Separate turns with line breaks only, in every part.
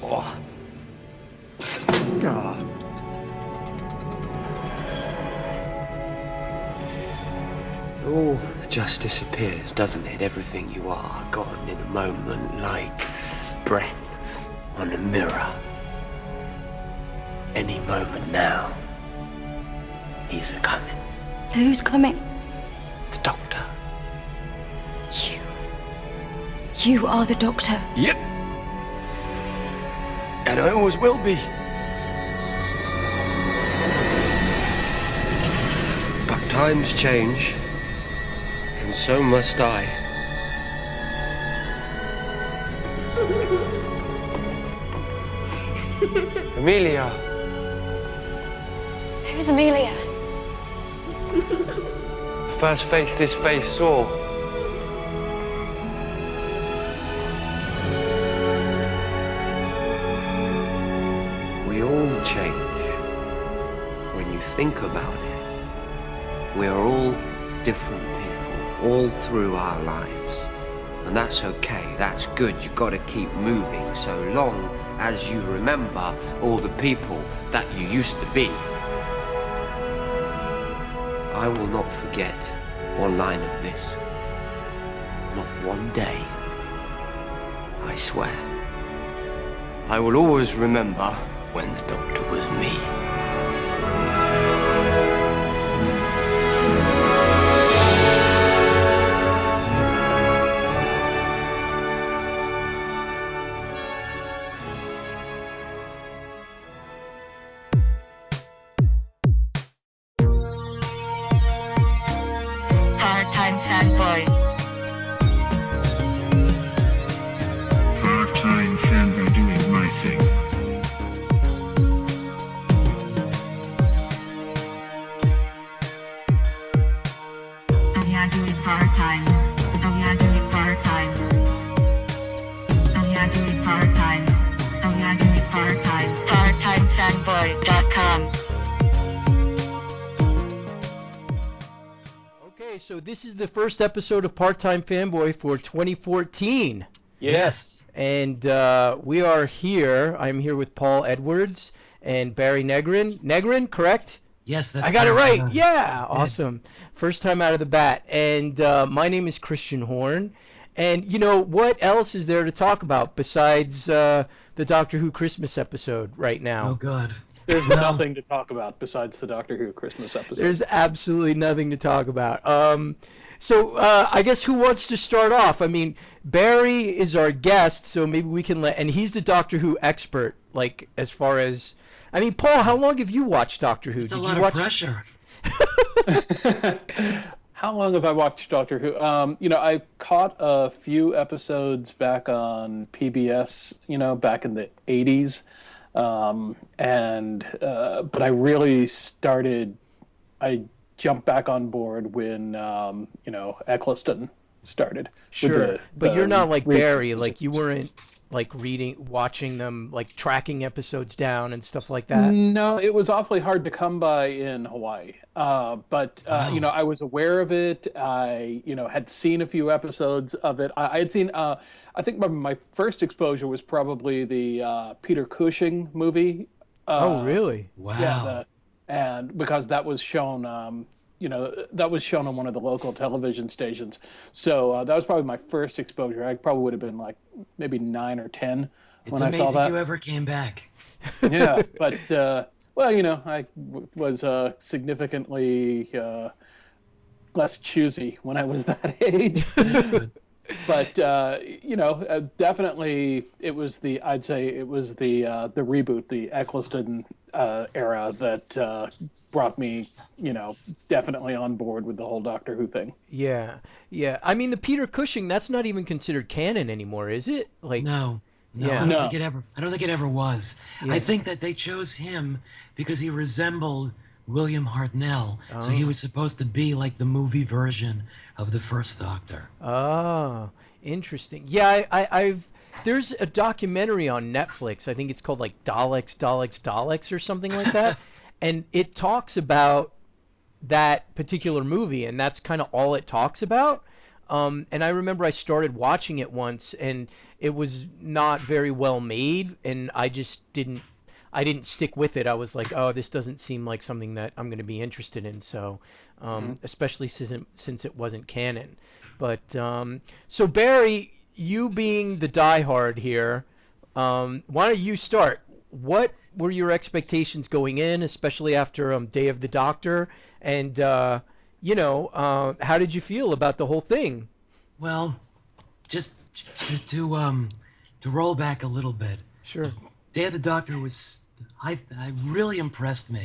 Oh. God. It all just disappears, doesn't it? Everything you are gone in a moment, like breath on a mirror. Any moment now, he's a-coming.
Who's coming?
The Doctor.
You are the Doctor?
Yep. And I always will be. But times change, and so must I. Amelia.
Who's Amelia?
The first face this face saw. We all change. When you think about it, we're all different people, all through our lives. And that's okay, that's good, you've got to keep moving so long as you remember all the people that you used to be. I will not forget one line of this. Not one day. I swear. I will always remember when the Doctor was me.
Part-Time Fanboy.
Part-Time Fanboy doing my thing.
Oh yeah, doing part-time. Oh yeah, doing part-time. Oh yeah, doing part-time. Oh yeah, doing part-time. PartTimeFanboy.com.
Okay, so this is the first episode of Part-Time Fanboy for 2014.
Yes.
And we are here. I'm here with Paul Edwards and Barry Negrin. Negrin, correct?
Yes, that's
I got it
correct.
right. Yeah, awesome. First time out of the bat. And my name is Kristian Horn. And, you know, what else is there to talk about besides the Doctor Who Christmas episode right now?
Oh, God.
There's nothing to talk about besides the Doctor Who Christmas episode.
There's absolutely nothing to talk about. So I guess who wants to start off? I mean, Barry is our guest, so maybe we can and he's the Doctor Who expert, like, as far as, I mean, Paul, how long have you watched Doctor Who?
It's a lot of pressure.
How long have I watched Doctor Who? You know, I caught a few episodes back on PBS, you know, back in the 80s. But I really I jumped back on board when, you know, Eccleston started.
Sure, but you're not like Barry, like you weren't like watching them, like tracking episodes down and stuff like that.
No, it was awfully hard to come by in Hawaii. But you know, I was aware of it. I, you know, had seen a few episodes of it. I had seen, I think my first exposure was probably the Peter Cushing movie.
Oh, really?
Wow.
Yeah, and because that was shown, you know, that was shown on one of the local television stations. So that was probably my first exposure. I probably would have been like maybe 9 or 10 when I saw that.
It's amazing you ever came back.
Yeah, but well, you know, I was significantly less choosy when I was that age.
That's good.
But you know, definitely I'd say it was the reboot, the Eccleston era that brought me, you know, definitely on board with the whole Doctor Who thing.
Yeah, yeah. I mean, the Peter Cushing, that's not even considered canon anymore, is it? Like,
No.
Yeah.
I don't think it ever was.
Yeah.
I think that they chose him because he resembled William Hartnell. So he was supposed to be like the movie version of the first Doctor.
Oh, interesting. Yeah, I've there's a documentary on Netflix. I think it's called like Daleks or something like that. And it talks about that particular movie, and that's kind of all it talks about. And I remember I started watching it once, and it was not very well made, and I didn't stick with it. I was like, oh, this doesn't seem like something that I'm going to be interested in. So, especially since it wasn't canon. But so Barry, you being the diehard here, why don't you start? What were your expectations going in, especially after Day of the Doctor, and how did you feel about the whole thing?
Well, just to roll back a little bit.
Sure.
Day of the Doctor was I really impressed me.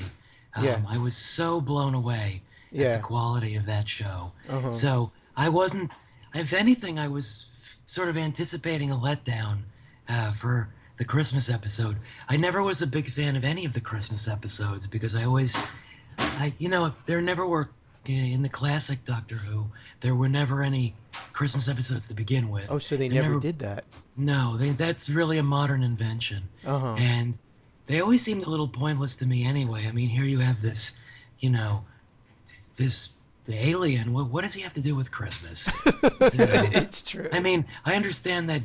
Yeah.
I was so blown away at the quality of that show. So I wasn't. If anything, I was sort of anticipating a letdown for the Christmas episode. I never was a big fan of any of the Christmas episodes because there never were, in the classic Doctor Who, there were never any Christmas episodes to begin with.
Oh, so they never did that? No,
that's really a modern invention. And they always seemed a little pointless to me anyway. I mean, here you have this, the alien. What does he have to do with Christmas?
It's true. I
mean, I understand that,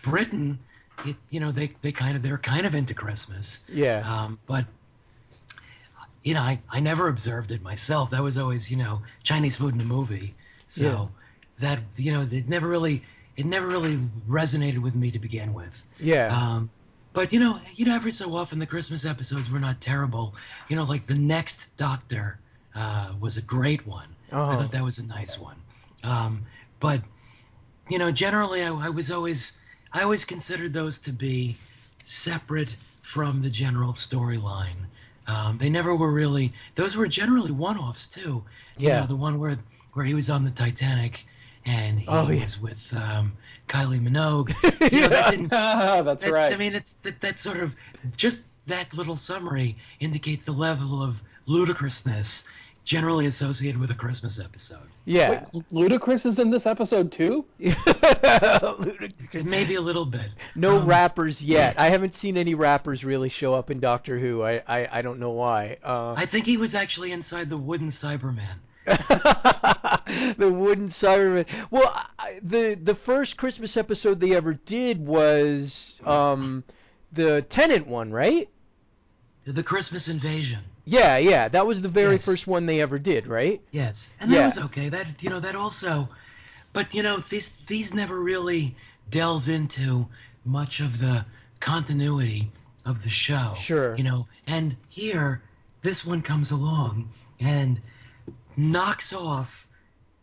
Britain, they're kind of into Christmas.
Yeah.
But I never observed it myself. That was always, Chinese food in a movie. So that, it never really resonated with me to begin with.
Yeah.
But every so often the Christmas episodes were not terrible. Like the Next Doctor was a great one. I thought that was a nice one. But generally I always considered those to be separate from the general storyline. They never were really. Those were generally one-offs too. The one where he was on the Titanic and he was with Kylie Minogue. That didn't,
That's right.
I mean, it's that sort of just that little summary indicates the level of ludicrousness generally associated with a Christmas episode.
Yeah.
Wait, Ludacris is in this episode too?
Maybe a little bit.
No rappers yet. I haven't seen any rappers really show up in Doctor Who. I don't know why.
I think he was actually inside the wooden Cyberman.
The wooden Cyberman. Well, the first Christmas episode they ever did was the Tennant one, right?
The Christmas Invasion.
Yeah, that was the very first one they ever did, right?
Yes, and that was okay. That also, but these never really delved into much of the continuity of the show.
Sure.
And here, this one comes along and knocks off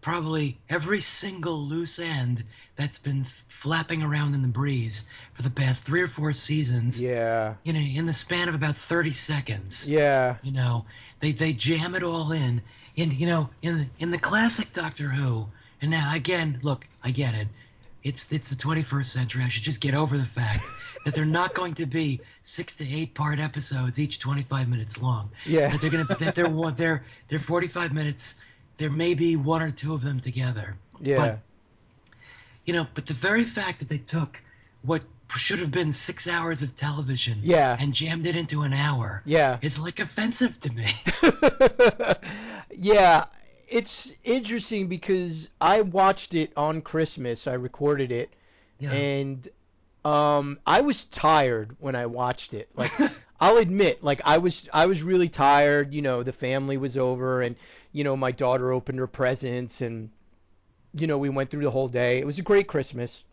probably every single loose end that's been flapping around in the breeze for the past 3 or 4 seasons.
Yeah.
In the span of about 30 seconds.
Yeah.
They jam it all in. And in the classic Doctor Who, and now again, look, I get it. It's the 21st century. I should just get over the fact that they're not going to be 6 to 8 part episodes, each 25 minutes long.
Yeah.
That they're 45 minutes. There may be 1 or 2 of them together.
Yeah.
But the very fact that they took what should have been 6 hours of television and jammed it into an hour is like offensive to me.
Yeah, it's interesting because I watched it on Christmas. I recorded it, and I was tired when I watched it. Like, I'll admit, like I was really tired. The family was over, and my daughter opened her presents, and we went through the whole day. It was a great Christmas.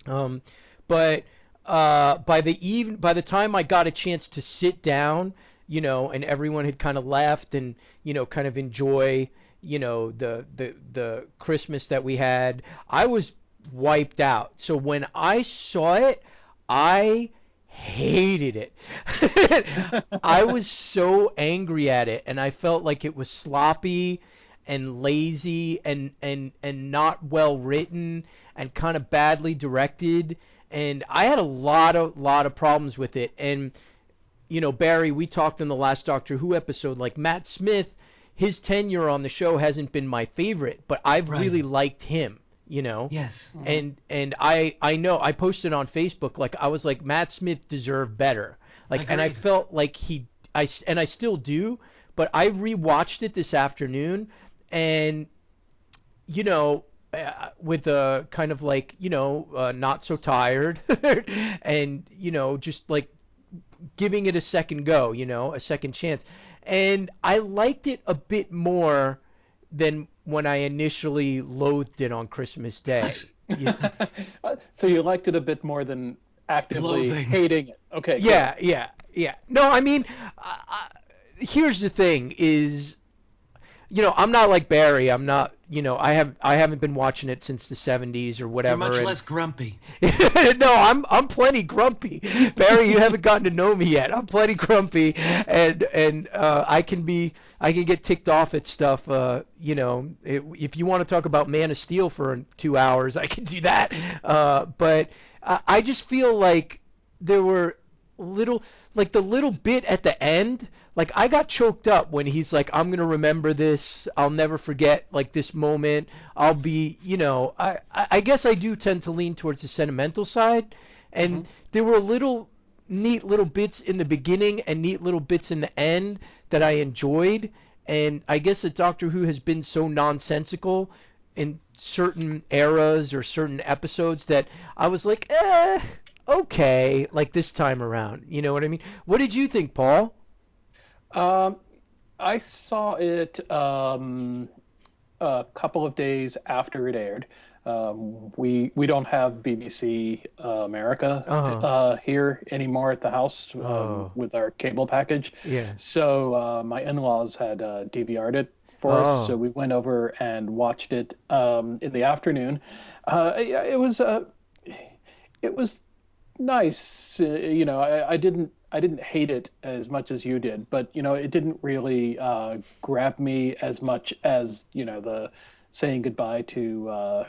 But by the time I got a chance to sit down, and everyone had kind of left and kind of enjoy the Christmas that we had, I was wiped out. So when I saw it, I hated it. I was so angry at it, and I felt like it was sloppy and lazy and not well written and kind of badly directed, and I had a lot of problems with it. And Barry, we talked in the last Doctor Who episode, like Matt Smith, his tenure on the show hasn't been my favorite, but I've really liked him.
Yes.
And I know I posted on Facebook, like I was like, Matt Smith deserved better. Like, and I felt like I still do, but I rewatched it this afternoon, and with a kind of like, not so tired and, just like giving it a second go, a second chance. And I liked it a bit more than when I initially loathed it on Christmas Day.
So you liked it a bit more than actively hating it. Okay.
Yeah. No, I mean, here's the thing is, I'm not like Barry. I'm not, I haven't been watching it since the 70s or whatever.
You're much less grumpy.
No, I'm plenty grumpy. Barry, you haven't gotten to know me yet. I'm plenty grumpy, and I can get ticked off at stuff. If you want to talk about Man of Steel for 2 hours, I can do that. But I just feel like there were the little bit at the end. Like, I got choked up when he's like, I'm going to remember this. I'll never forget, like, this moment. I'll be, I guess I do tend to lean towards the sentimental side. And there were neat little bits in the beginning and neat little bits in the end that I enjoyed. And I guess that Doctor Who has been so nonsensical in certain eras or certain episodes that I was like, okay, like this time around. You know what I mean? What did you think, Paul?
I saw it a couple of days after it aired. We don't have BBC America here anymore at the house with our cable package.
Yeah.
So my in-laws had DVR'd it for us, so we went over and watched it in the afternoon. It was nice. I didn't hate it as much as you did, but it didn't really grab me as much as the saying goodbye to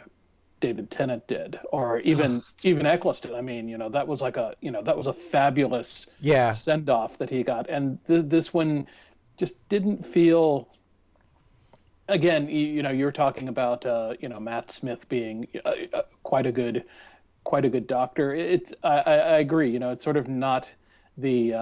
David Tennant did, or even Eccleston. I mean, that was like that was a fabulous send off that he got, and this one just didn't feel. Again, you were talking about Matt Smith being quite a good doctor. I agree. It's sort of not the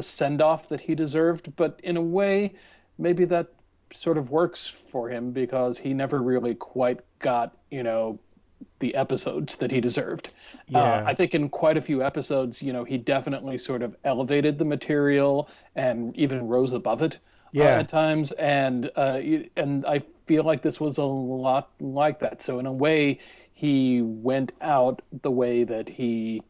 send off that he deserved, but in a way, maybe that sort of works for him because he never really quite got the episodes that he deserved.
Yeah.
I think in quite a few episodes, he definitely sort of elevated the material and even rose above it at times, and I feel like this was a lot like that. So in a way, he went out the way that he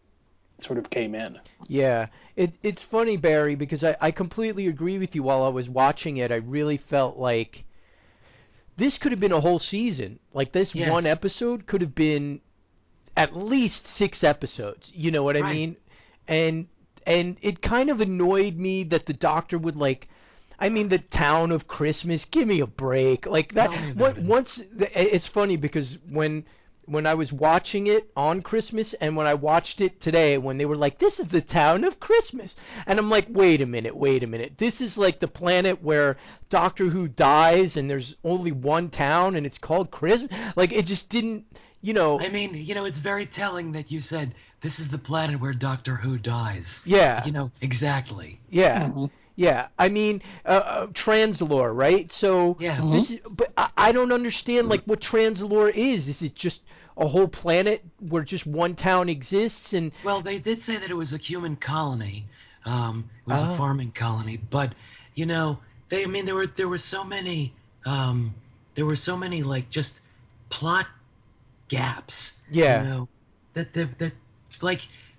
sort of came in.
Yeah. It's funny, Barry, because I completely agree with you. While I was watching it, I really felt like this could have been a whole season. Like, this one episode could have been at least 6 episodes. You know what I mean? And it kind of annoyed me that the Doctor would the town of Christmas, give me a break. Like that. It's funny because when I was watching it on Christmas and when I watched it today, when they were like, this is the town of Christmas. And I'm like, wait a minute. This is like the planet where Doctor Who dies and there's only one town and it's called Christmas. Like, it just didn't,
I mean, it's very telling that you said, this is the planet where Doctor Who dies.
Yeah.
Exactly.
Yeah. Mm-hmm. Yeah, I mean, translore, right? So this is, but I don't understand what translore is. Is it just a whole planet where just one town exists? And
well, they did say that it was a human colony. It was a farming colony, but there were so many just plot gaps.
Yeah.
That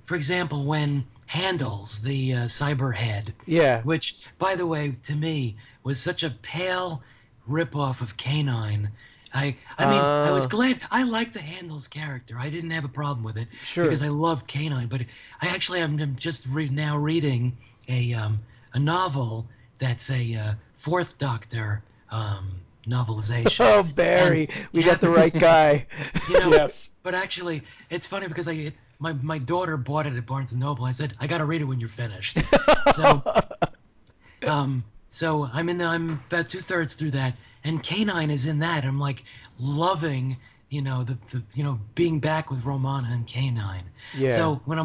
for example, when Handles, the cyber head.
Yeah.
Which, by the way, to me, was such a pale ripoff of K9. I mean, I was glad. I liked the Handles character. I didn't have a problem with it.
Sure.
Because I loved K9. But I actually am just now reading a novel that's a Fourth Doctor novelization.
Oh, Barry, we got the right guy.
Yes.
But actually, it's funny because my daughter bought it at Barnes and Noble. I said, I got to read it when you're finished. So I'm about 2/3 through that, and K9 is in that. I'm like loving, the being back with Romana and K9.
Yeah.
So when I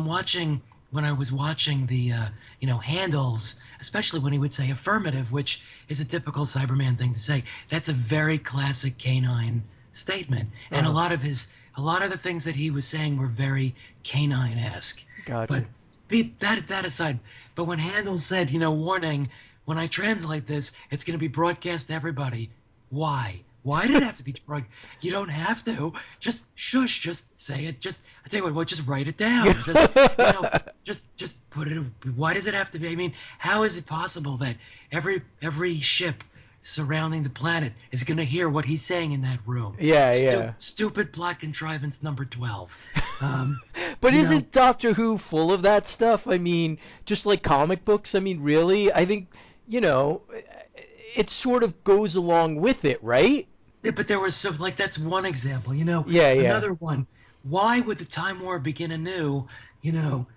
was watching the Handles, especially when he would say affirmative, which is a typical Cyberman thing to say, that's a very classic K9 statement, and a lot of the things that he was saying were very canine-esque.
Gotcha.
But be that aside, but when Handel said, warning, when I translate this, it's going to be broadcast to everybody. Why? Why did it have to be broadcast? You don't have to. Just shush. Just say it. I tell you what. Just write it down. Just put it. Why does it have to be? I mean, how is it possible that every ship surrounding the planet is going to hear what he's saying in that room?
Yeah.
Stupid plot contrivance number 12.
But isn't Doctor Who full of that stuff? I mean, just like comic books. I mean, really? I think, it sort of goes along with it, right?
Yeah, but there was some, that's one example,
Yeah.
Another one. Why would the Time War begin anew,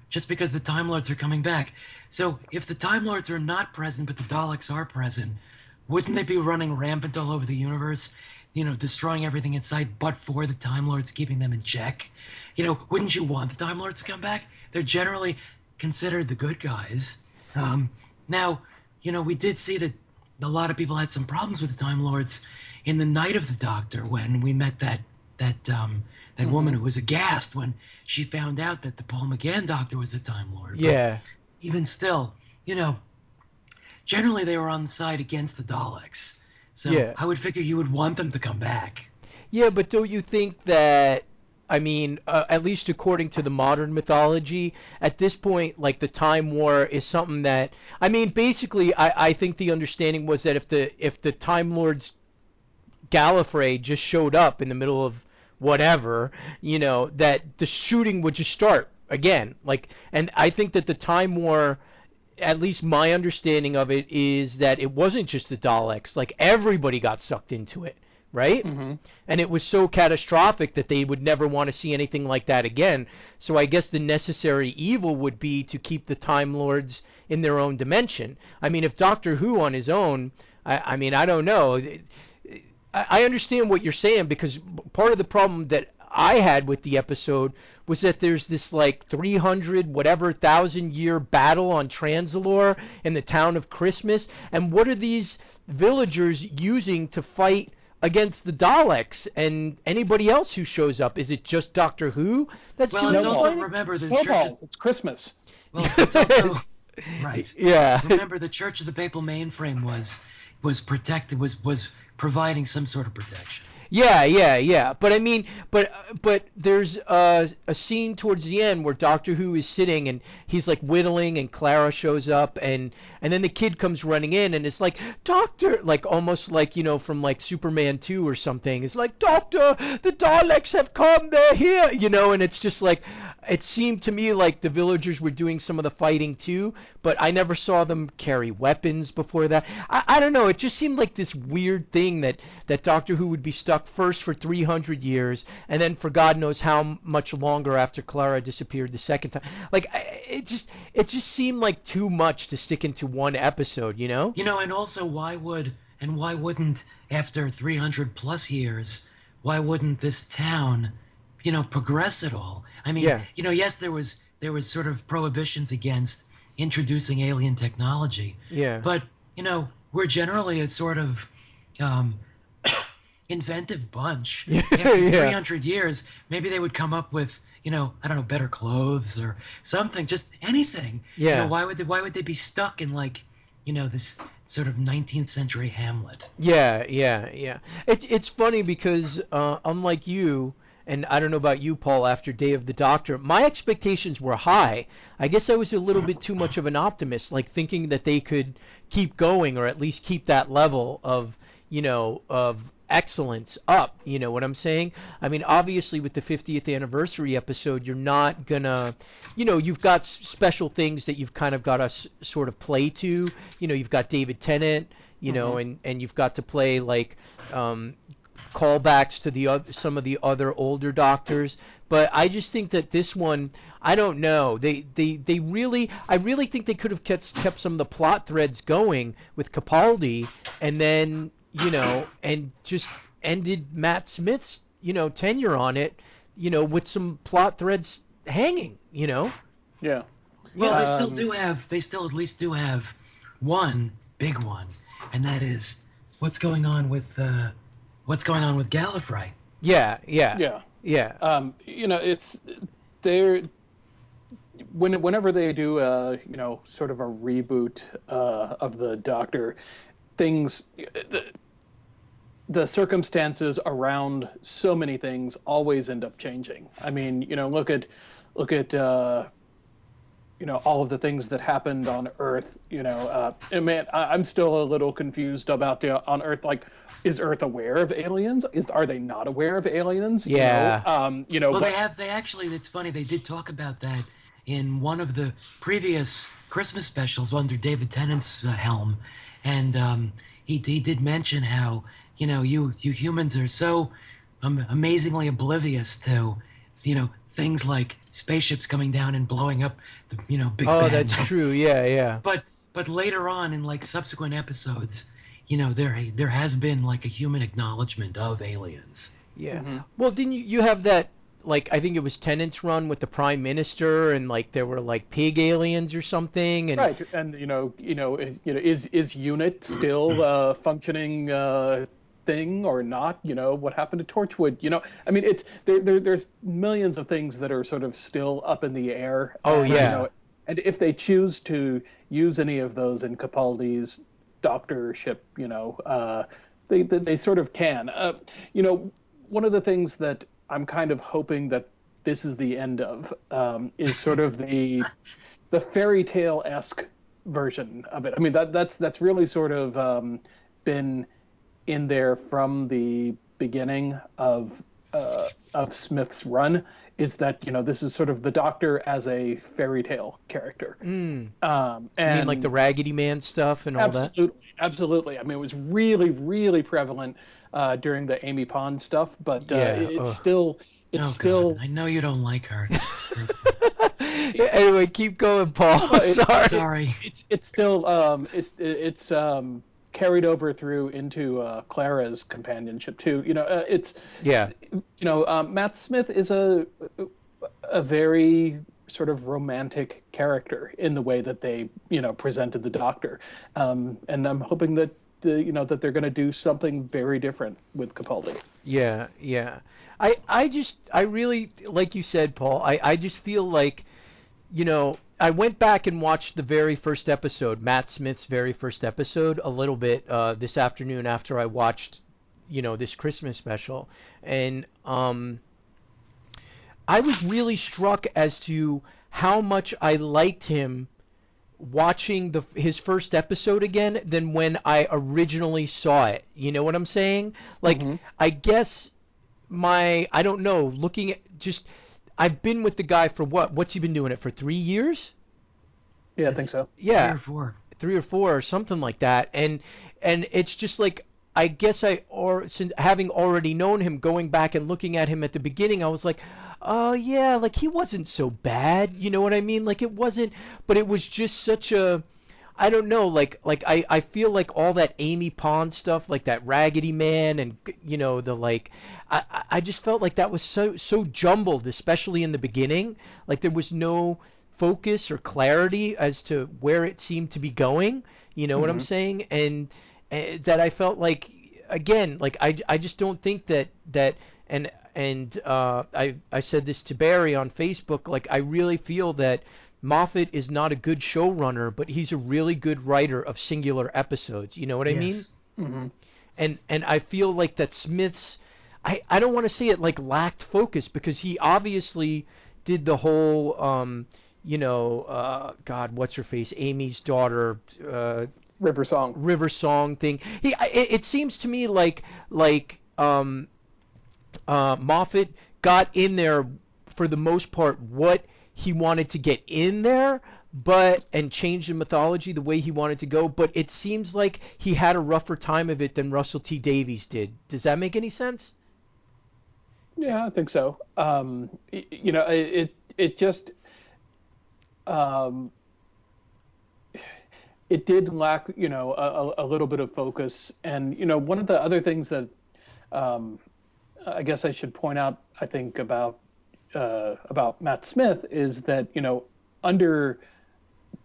just because the Time Lords are coming back? So if the Time Lords are not present, but the Daleks are present, wouldn't they be running rampant all over the universe, destroying everything in sight, but for the Time Lords keeping them in check? Wouldn't you want the Time Lords to come back? They're generally considered the good guys. Now, we did see that a lot of people had some problems with the Time Lords in the Night of the Doctor when we met that woman who was aghast when she found out that the Paul McGann Doctor was a Time Lord.
Yeah.
But even still, generally they were on the side against the Daleks. So I would figure you would want them to come back.
Yeah, but don't you think that, I mean, at least according to the modern mythology, at this point, the Time War is something that, I mean, basically, I think the understanding was that if the Time Lords Gallifrey just showed up in the middle of whatever, that the shooting would just start again. And I think that the Time War, at least my understanding of it, is that it wasn't just the Daleks. Everybody got sucked into it. Right? Mm-hmm. And it was so catastrophic that they would never want to see anything like that again. So I guess the necessary evil would be to keep the Time Lords in their own dimension. I mean, if Doctor Who on his own, I mean, I don't know. I understand what you're saying, because part of the problem that I had with the episode was that there's this 300,000-year battle on Transalore in the town of Christmas. And what are these villagers using to fight against the Daleks and anybody else who shows up? Is it just Doctor Who?
It's also, remember, the
snowballs. It's Christmas.
Well, it's also right.
Yeah.
Remember, the Church of the Papal Mainframe was protected, was providing some sort of protection.
Yeah. But I mean, but there's a scene towards the end where Doctor Who is sitting and he's whittling, and Clara shows up, and then the kid comes running in, and it's Doctor, almost from Superman 2 or something. It's Doctor, the Daleks have come, they're here, and it's just it seemed to me like the villagers were doing some of the fighting too, but I never saw them carry weapons before that. I don't know. It just seemed like this weird thing that Doctor Who would be stuck first for 300 years, and then for God knows how much longer after Clara disappeared the second time. It just seemed like too much to stick into one episode,
And also, why wouldn't, after 300 plus years, why wouldn't this town, progress at all? I mean, yes, there was sort of prohibitions against introducing alien technology.
Yeah.
But, we're generally a sort of inventive bunch. After 300 years, maybe they would come up with, I don't know, better clothes or something, just anything.
Yeah.
Why would they be stuck in this sort of 19th century Hamlet?
Yeah. It's funny because unlike you, and I don't know about you, Paul, after Day of the Doctor, my expectations were high. I guess I was a little bit too much of an optimist, thinking that they could keep going, or at least keep that level of, of excellence up. You know what I'm saying? I mean, obviously with the 50th anniversary episode, you're not gonna, you've got special things that you've kind of got to sort of play to. You've got David Tennant, and you've got to play callbacks to some of the other older Doctors, but I just think that this one, I don't know. I really think they could have kept some of the plot threads going with Capaldi, and then and just ended Matt Smith's tenure on it, with some plot threads hanging.
Yeah.
Well, they still at least do have one big one, and that is what's going on with Gallifrey.
Yeah, yeah,
Yeah.
yeah.
It's they're whenever they do sort of a reboot of the Doctor, things the circumstances around so many things always end up changing. I mean, look at all of the things that happened on Earth. And man, I'm still a little confused about on Earth. Like, is Earth aware of aliens? Are they not aware of aliens?
Yeah.
Well, they actually. It's funny. They did talk about that in one of the previous Christmas specials under David Tennant's helm, and he did mention how you humans are so amazingly oblivious to things like spaceships coming down and blowing up the Big
Oh,
Ben.
that's true. Yeah, yeah.
But later on in like subsequent episodes, there has been like a human acknowledgement of aliens.
Yeah. Well, didn't you have that, like, I think it was Tennant's run with the Prime Minister, and like there were like pig aliens or something, and
right, and is UNIT still a functioning thing or not? What happened to Torchwood? I mean, it's there's millions of things that are sort of still up in the air.
Oh, yeah.
And if they choose to use any of those in Capaldi's doctorship, they sort of can. One of the things that I'm kind of hoping that this is the end of is sort of the fairy tale-esque version of it. I mean, that's really sort of been in there from the beginning of Smith's run, is that this is sort of the Doctor as a fairy tale character. And
I mean, like the Raggedy Man stuff and all that.
Absolutely. I mean, it was really, really prevalent during the Amy Pond stuff, but it's still.
God. I know you don't like her.
Anyway, keep going, Paul.
Sorry.
It's still it's carried over through into Clara's companionship too. Matt Smith is a very sort of romantic character in the way that they presented the Doctor, and I'm hoping that that they're going to do something very different with Capaldi.
Yeah. I really, like you said, Paul, I just feel like, I went back and watched the very first episode, Matt Smith's very first episode, a little bit this afternoon after I watched, this Christmas special. And I was really struck as to how much I liked him watching his first episode again than when I originally saw it. You know what I'm saying? Like, I guess I don't know, looking at just, I've been with the guy for what's he been doing it for 3 years?
Yeah, I think so.
Yeah.
3 or 4.
3 or 4 or something like that. And it's just like, I guess since having already known him, going back and looking at him at the beginning, I was like, oh yeah, like he wasn't so bad. You know what I mean? Like it wasn't, but it was just such a, I don't know, like I feel like all that Amy Pond stuff, like that Raggedy Man and I just felt like that was so jumbled, especially in the beginning. Like there was no focus or clarity as to where it seemed to be going. You know what I'm saying? And that I felt like, again, like I just don't think that and I said this to Barry on Facebook, like I really feel that Moffat is not a good showrunner, but he's a really good writer of singular episodes. You know what I mean?
Mm-hmm.
And I feel like that Smith's, I don't want to say it like lacked focus, because he obviously did the whole, God, what's her face? Amy's daughter,
River
Song thing. It seems to me like Moffat got in there for the most part what he wanted to get in there, and changed the mythology the way he wanted to go. But it seems like he had a rougher time of it than Russell T Davies did. Does that make any sense?
Yeah, I think so. It just it did lack, a little bit of focus. And one of the other things that I guess I should point out, I think about Matt Smith, is that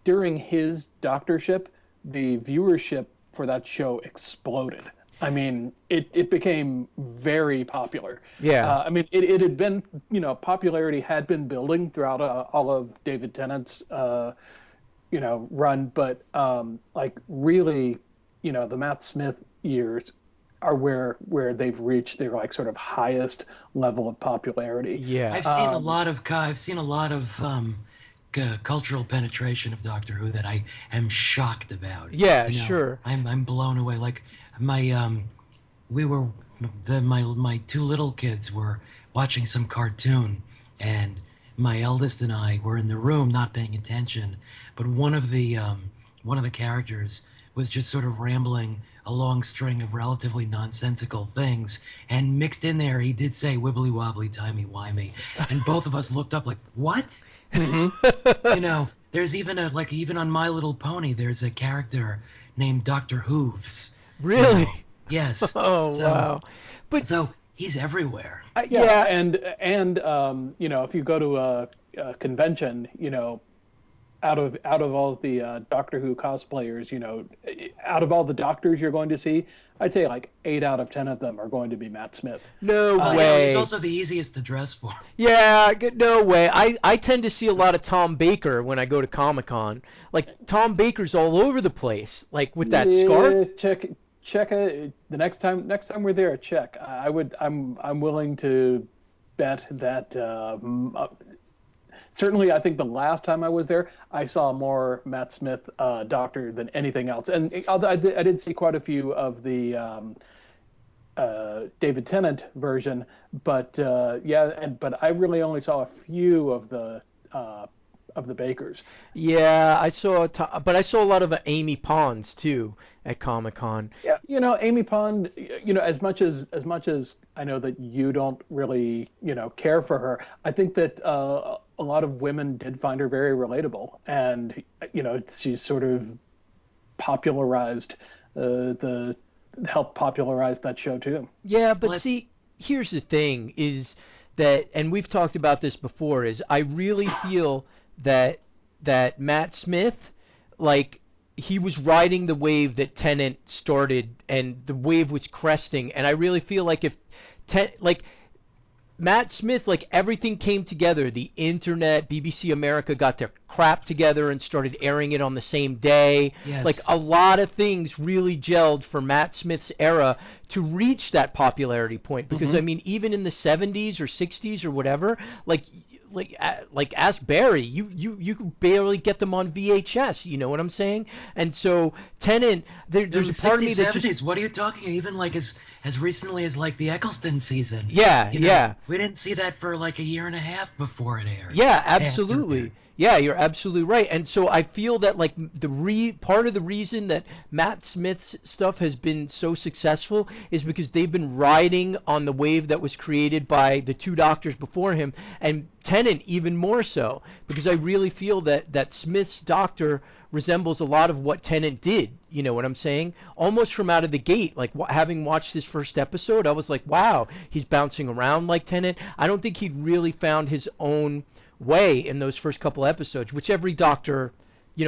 during his doctorship, the viewership for that show exploded. I mean, it became very popular.
Yeah.
I mean, it had been, popularity had been building throughout all of David Tennant's, run, but like really, the Matt Smith years are where they've reached their like sort of highest level of popularity.
Yeah.
I've seen a lot of cultural penetration of Doctor Who that I am shocked about.
Yeah, sure.
I'm blown away. Like my my two little kids were watching some cartoon, and my eldest and I were in the room not paying attention, but one of the characters was just sort of rambling a long string of relatively nonsensical things, and mixed in there he did say wibbly wobbly timey wimey, and both of us looked up like, what? There's even even on My Little Pony there's a character named Dr. Hooves.
Really?
Yes.
Oh, wow. But
so he's everywhere.
Yeah.
And if you go to a convention, out of all the Doctor Who cosplayers, out of all the doctors you're going to see, I'd say like 8 out of 10 of them are going to be Matt Smith.
No way.
He's also the easiest to dress for.
Yeah, no way. I tend to see a lot of Tom Baker when I go to Comic-Con. Like Tom Baker's all over the place, like with that scarf.
Check it the next time we're there. Check. I'm willing to bet that. Certainly, I think the last time I was there, I saw more Matt Smith Doctor than anything else. And I did see quite a few of the David Tennant version, but but I really only saw a few of the Bakers.
Yeah, I saw a lot of Amy Pond's too at Comic-Con.
Yeah, Amy Pond, as much as I know that you don't really, care for her, I think that a lot of women did find her very relatable, and she's sort of helped popularize that show too.
Yeah, but see, here's the thing is that, and we've talked about this before, is I really feel that Matt Smith, like, he was riding the wave that Tennant started, and the wave was cresting, and I really feel like if Matt Smith, like, everything came together. The internet, BBC America got their crap together and started airing it on the same day.
Yes.
Like, a lot of things really gelled for Matt Smith's era to reach that popularity point. Because, I mean, even in the 70s or 60s or whatever, like ask Barry, you could barely get them on VHS, you know what I'm saying? And so Tennant, there's a part of me that
70s,
just,
what are you talking? Even like as recently as like the Eccleston season.
Yeah.
We didn't see that for like a year and a half before it aired.
Yeah, absolutely. Yeah, you're absolutely right. And so I feel that like part of the reason that Matt Smith's stuff has been so successful is because they've been riding on the wave that was created by the two doctors before him, and Tennant even more so, because I really feel that Smith's Doctor resembles a lot of what Tennant did. You know what I'm saying? Almost from out of the gate, like having watched his first episode, I was like, wow, he's bouncing around like Tennant. I don't think he'd really found his own way in those first couple episodes, which every doctor,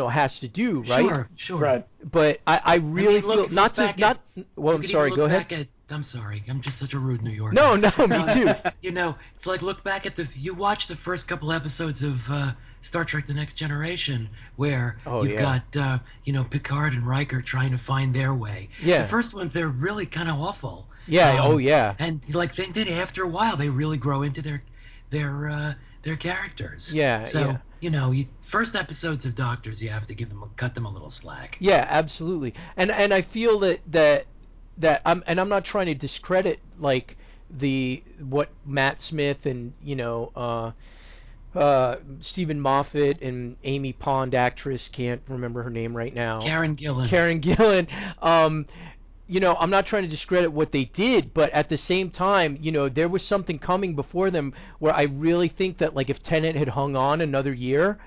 has to do, right?
Sure.
Right.
But I really feel I'm sorry. Go ahead.
I'm sorry. I'm just such a rude New Yorker.
No, me too.
It's like look back at you watch the first couple episodes of Star Trek: The Next Generation, where you've got Picard and Riker trying to find their way.
Yeah.
The first ones, they're really kind of awful.
Yeah.
And like then after a while, they really grow into their characters.
Yeah.
So first episodes of Doctors, you have to cut them a little slack.
Yeah, absolutely. And I feel that I'm not trying to discredit like what Matt Smith and Stephen Moffat and Amy Pond, actress, can't remember her name right now.
Karen Gillan.
I'm not trying to discredit what they did, but at the same time, there was something coming before them where I really think that, like, if Tennant had hung on another year,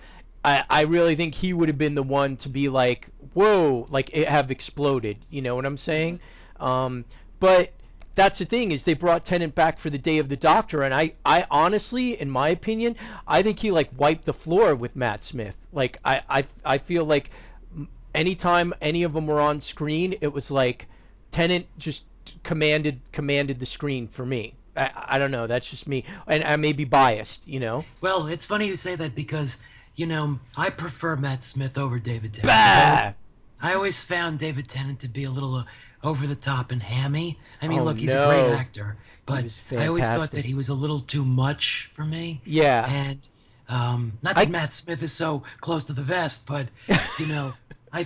I really think he would have been the one to be like, whoa, like, it have exploded. You know what I'm saying? But that's the thing, is they brought Tennant back for the Day of the Doctor, and I honestly, in my opinion, I think he, like, wiped the floor with Matt Smith. Like, I feel like anytime any of them were on screen, it was like Tennant just commanded the screen for me. I don't know. That's just me, and I may be biased.
Well, it's funny you say that because I prefer Matt Smith over David Tennant.
Bah!
I always found David Tennant to be a little over the top and hammy. I mean,
Oh,
look, he's
no.
a great actor, but
was
I always thought
fantastic.
that he was a little too much for me.
Yeah.
And not that Matt Smith is so close to the vest, but I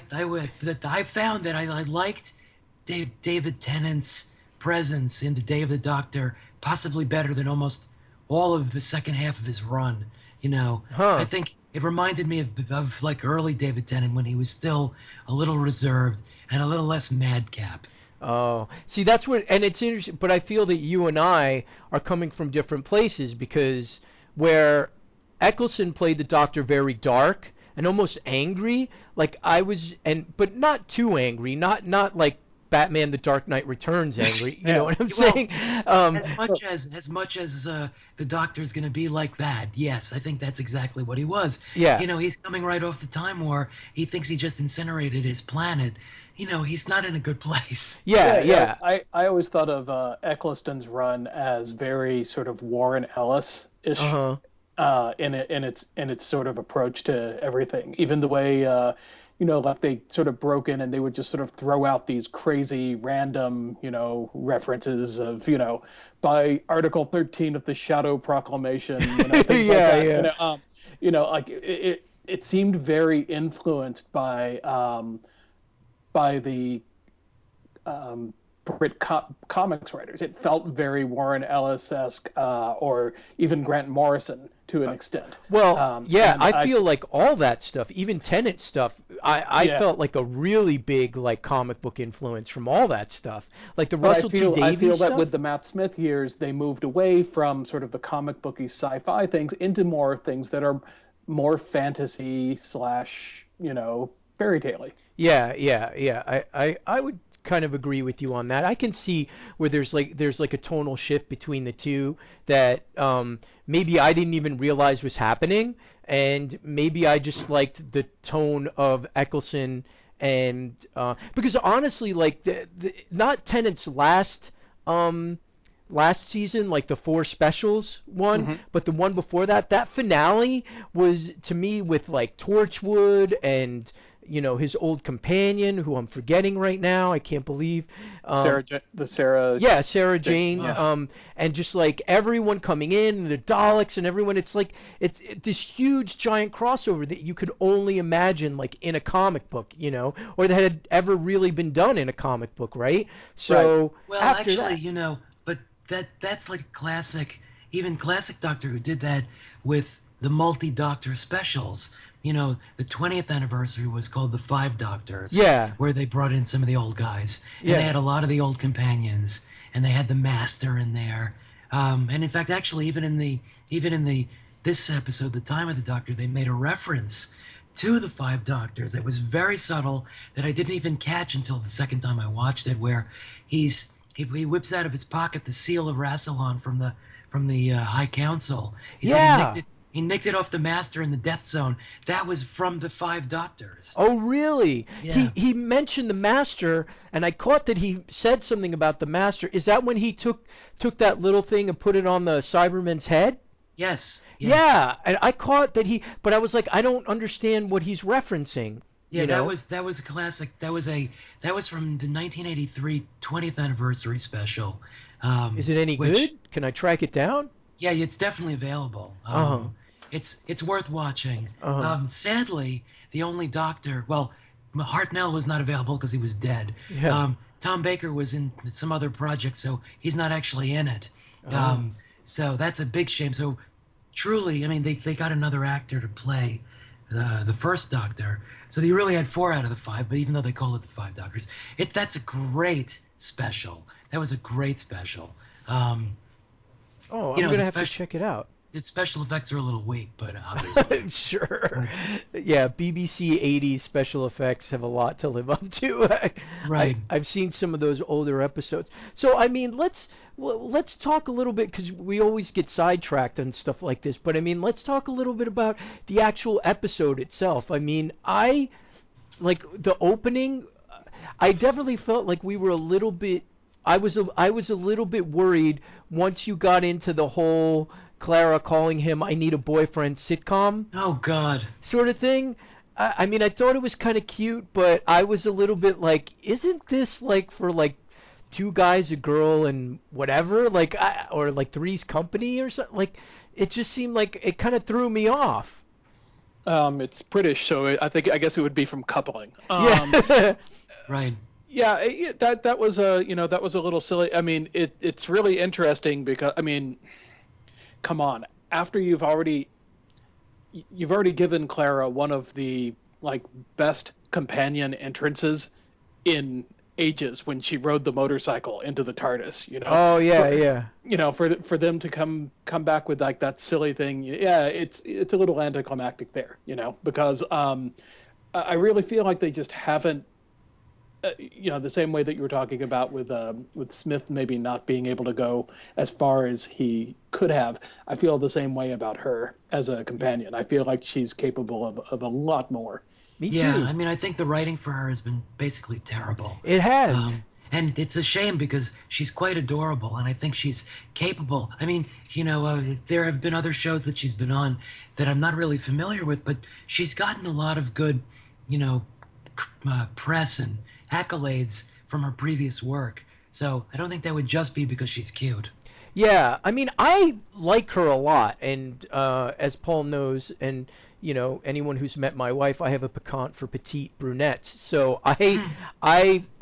found that I liked David Tennant's presence in The Day of the Doctor possibly better than almost all of the second half of his run. I think it reminded me of like early David Tennant when he was still a little reserved and a little less madcap.
Oh, see, that's what, and it's interesting, but I feel that you and I are coming from different places because where Eccleston played the Doctor very dark and almost angry, like I was, but not too angry, not like Batman: The Dark Knight Returns angry. You know what I'm saying?
As much as the Doctor's going to be like that, yes, I think that's exactly what he was.
Yeah.
He's coming right off the Time War. He thinks he just incinerated his planet. He's not in a good place.
Yeah.
I always thought of Eccleston's run as very sort of Warren Ellis-ish in its sort of approach to everything. Even the way like they sort of broke in and they would just sort of throw out these crazy random, references of, by Article 13 of the Shadow Proclamation, things like that. Like it seemed very influenced by the Brit comics writers. It felt very Warren Ellis-esque, or even Grant Morrison to an extent.
Well, I feel like all that stuff, even Tennant stuff, I felt like a really big like comic book influence from all that stuff. Like the Russell T Davies
I feel
stuff.
that with the Matt Smith years, they moved away from sort of the comic booky sci-fi things into more things that are more fantasy / fairy tale-y.
Yeah. I would kind of agree with you on that. I can see where there's like a tonal shift between the two that maybe I didn't even realize was happening, and maybe I just liked the tone of Eccleston, and because honestly, like not Tennant's last season, like the 4 specials one, but the one before that
finale
was to me with like Torchwood and his old companion, who I'm forgetting right now. I can't believe
Sarah.
Yeah, Sarah Jane.
Yeah.
And just like everyone coming in, the Daleks and everyone. It's like it's this huge giant crossover that you could only imagine like in a comic book, or that had ever really been done in a comic book, right? So
right. Well,
after
actually,
that,
but that's like a classic, even classic Doctor Who did that with the multi-Doctor specials. The 20th anniversary was called the 5 Doctors.
Yeah.
Where they brought in some of the old guys. And
Yeah.
they had a lot of the old companions. And they had the Master in there. And in fact, actually, even in this episode, The Time of the Doctor, they made a reference to the 5 Doctors that was very subtle that I didn't even catch until the second time I watched it, where he whips out of his pocket the seal of Rassilon from the High Council. He said he nicked it off the Master in the Death Zone. That was from the 5 Doctors.
Oh, really?
Yeah.
He mentioned the Master, and I caught that he said something about the Master. Is that when he took that little thing and put it on the Cyberman's head?
Yes.
Yeah, and I caught that but I was like, I don't understand what he's referencing.
Yeah, that was a classic. That was from the 1983 20th anniversary special.
Is it any good? Can I track it down?
Yeah, it's definitely available. It's worth watching. Sadly, the only Doctor, Hartnell was not available because he was dead.
Yeah.
Tom Baker was in some other project, so he's not actually in it. So that's a big shame. So truly, I mean, they got another actor to play the first Doctor. So they really had 4 out of the 5, but even though they call it the 5 Doctors, that's a great special. That was a great special.
I'm going to have to check it out.
Its special effects are a little weak, but obviously.
Sure. Yeah, BBC 80s special effects have a lot to live up to.
Right.
I've seen some of those older episodes. So, I mean, let's talk a little bit, because we always get sidetracked and stuff like this, but I mean, let's talk a little bit about the actual episode itself. I mean, like the opening, I definitely felt like we were a little bit I was a little bit worried once you got into the whole Clara calling him "I need a boyfriend" sitcom
Oh God.
sort of thing. I mean, I thought it was kind of cute, but I was a little bit like, isn't this like for like two guys, a girl, and whatever, like, or like Three's Company or something? Like, it just seemed like it kind of threw me off.
It's British, so I guess it would be from coupling.
Yeah.
Right.
Yeah, that was a that was a little silly. I mean, it's really interesting because I mean, come on, after you've already given Clara one of the like best companion entrances in ages when she rode the motorcycle into the TARDIS,
Oh yeah, yeah.
For them to come back with like that silly thing, yeah, it's a little anticlimactic there, because I really feel like they just haven't, the same way that you were talking about with Smith maybe not being able to go as far as he could have. I feel the same way about her as a companion. I feel like she's capable of a lot more.
Me
Yeah,
too.
I mean, I think the writing for her has been basically terrible.
It has.
And it's a shame because she's quite adorable, and I think she's capable. I mean, there have been other shows that she's been on that I'm not really familiar with, but she's gotten a lot of good, press and accolades from her previous work. So I don't think that would just be because she's cute.
Yeah, I mean, I like her a lot, and as Paul knows, and anyone who's met my wife, I have a piquant for petite brunettes. So I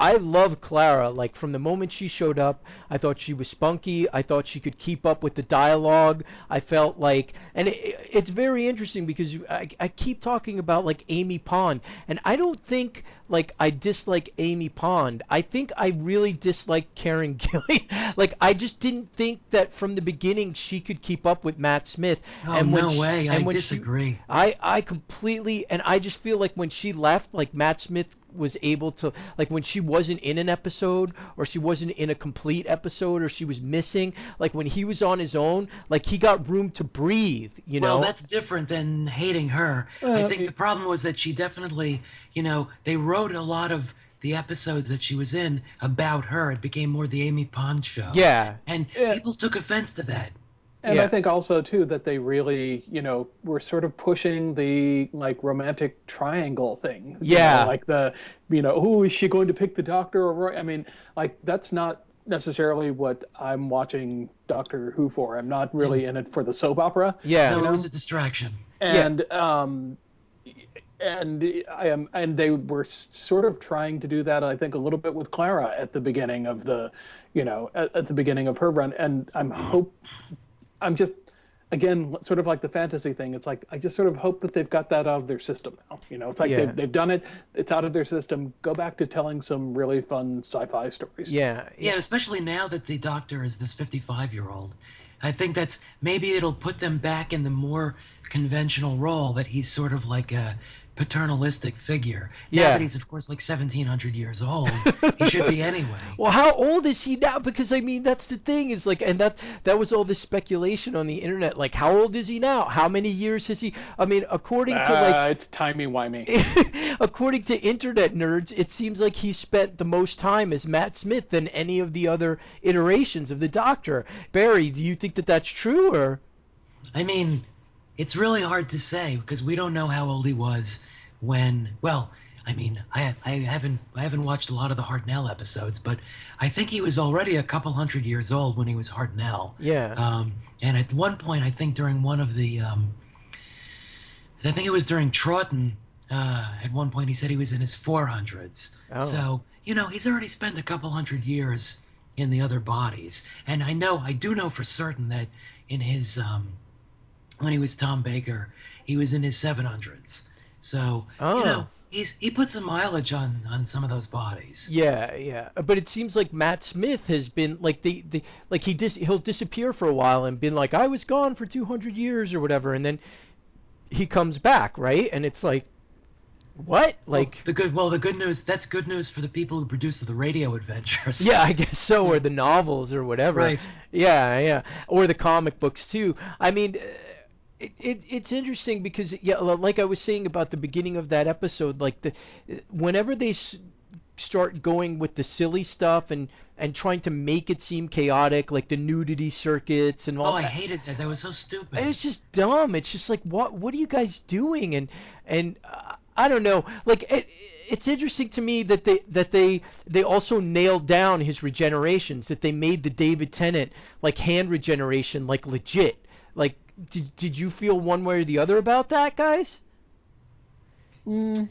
love Clara. Like, from the moment she showed up, I thought she was spunky. I thought she could keep up with the dialogue. I felt like, and it's very interesting because I keep talking about like Amy Pond, and I don't think like I dislike Amy Pond. I think I really dislike Karen Gillan. Like, I just didn't think that from the beginning she could keep up with Matt Smith.
Oh,
and when
no way. I disagree.
I completely, and I just feel like when she left, like Matt Smith was able to, like when she wasn't in an episode or she wasn't in a complete episode or she was missing, like when he was on his own, like he got room to breathe,
Well, that's different than hating her. I think the problem was that she definitely, they wrote a lot of the episodes that she was in about her. It became more the Amy Pond show.
Yeah.
And people took offense to that.
And
Yeah.
I think also too that they really, were sort of pushing the like romantic triangle thing.
Yeah.
Like the, oh, is she going to pick the Doctor or Roy? I mean, like that's not necessarily what I'm watching Doctor Who for. I'm not really in it for the soap opera.
Yeah.
No, it was a distraction.
And and they were sort of trying to do that, I think, a little bit with Clara at the beginning of the, at the beginning of her run. And I'm just, again, sort of like the fantasy thing. It's like, I just sort of hope that they've got that out of their system now. It's like they've done it. It's out of their system. Go back to telling some really fun sci-fi stories.
Yeah.
Yeah, especially now that the Doctor is this 55-year-old. I think that's, maybe it'll put them back in the more conventional role that he's sort of like a paternalistic figure. Now
Yeah.
that he's, of course, like 1,700 years old, he should be anyway.
Well, how old is he now? Because I mean, that's the thing. Is like, and that was all this speculation on the internet. Like, how old is he now? How many years has he? I mean, according to like,
It's timey-wimey.
according to internet nerds, it seems like he spent the most time as Matt Smith than any of the other iterations of the Doctor. Barry, do you think that that's true, or?
I mean, it's really hard to say because we don't know how old he was when. Well, I mean, I haven't watched a lot of the Hartnell episodes, but I think he was already a couple hundred years old when he was Hartnell.
Yeah.
And at one point, I think during one of the, I think it was during Troughton. At one point, he said he was in his 400s.
Oh.
So he's already spent a couple hundred years in the other bodies, and I do know for certain that in his when he was Tom Baker, he was in his 700s. So he put some mileage on some of those bodies.
Yeah, yeah. But it seems like Matt Smith has been like he'll disappear for a while and been like, I was gone for 200 years or whatever, and then he comes back, right? And it's like, what? Like,
The good news, that's good news for the people who produce the radio adventures.
yeah, I guess so, or the novels or whatever.
Right.
Yeah, yeah. Or the comic books too. I mean, it's interesting because, yeah, like I was saying about the beginning of that episode, like whenever they start going with the silly stuff and trying to make it seem chaotic, like the nudity circuits and all.
Oh, I
that.
hated that. That was so stupid.
It's just dumb. It's just like, what are you guys doing? And I don't know. Like it's interesting to me that they also nailed down his regenerations. That they made the David Tennant like hand regeneration like legit. Like, did you feel one way or the other about that, guys?
No,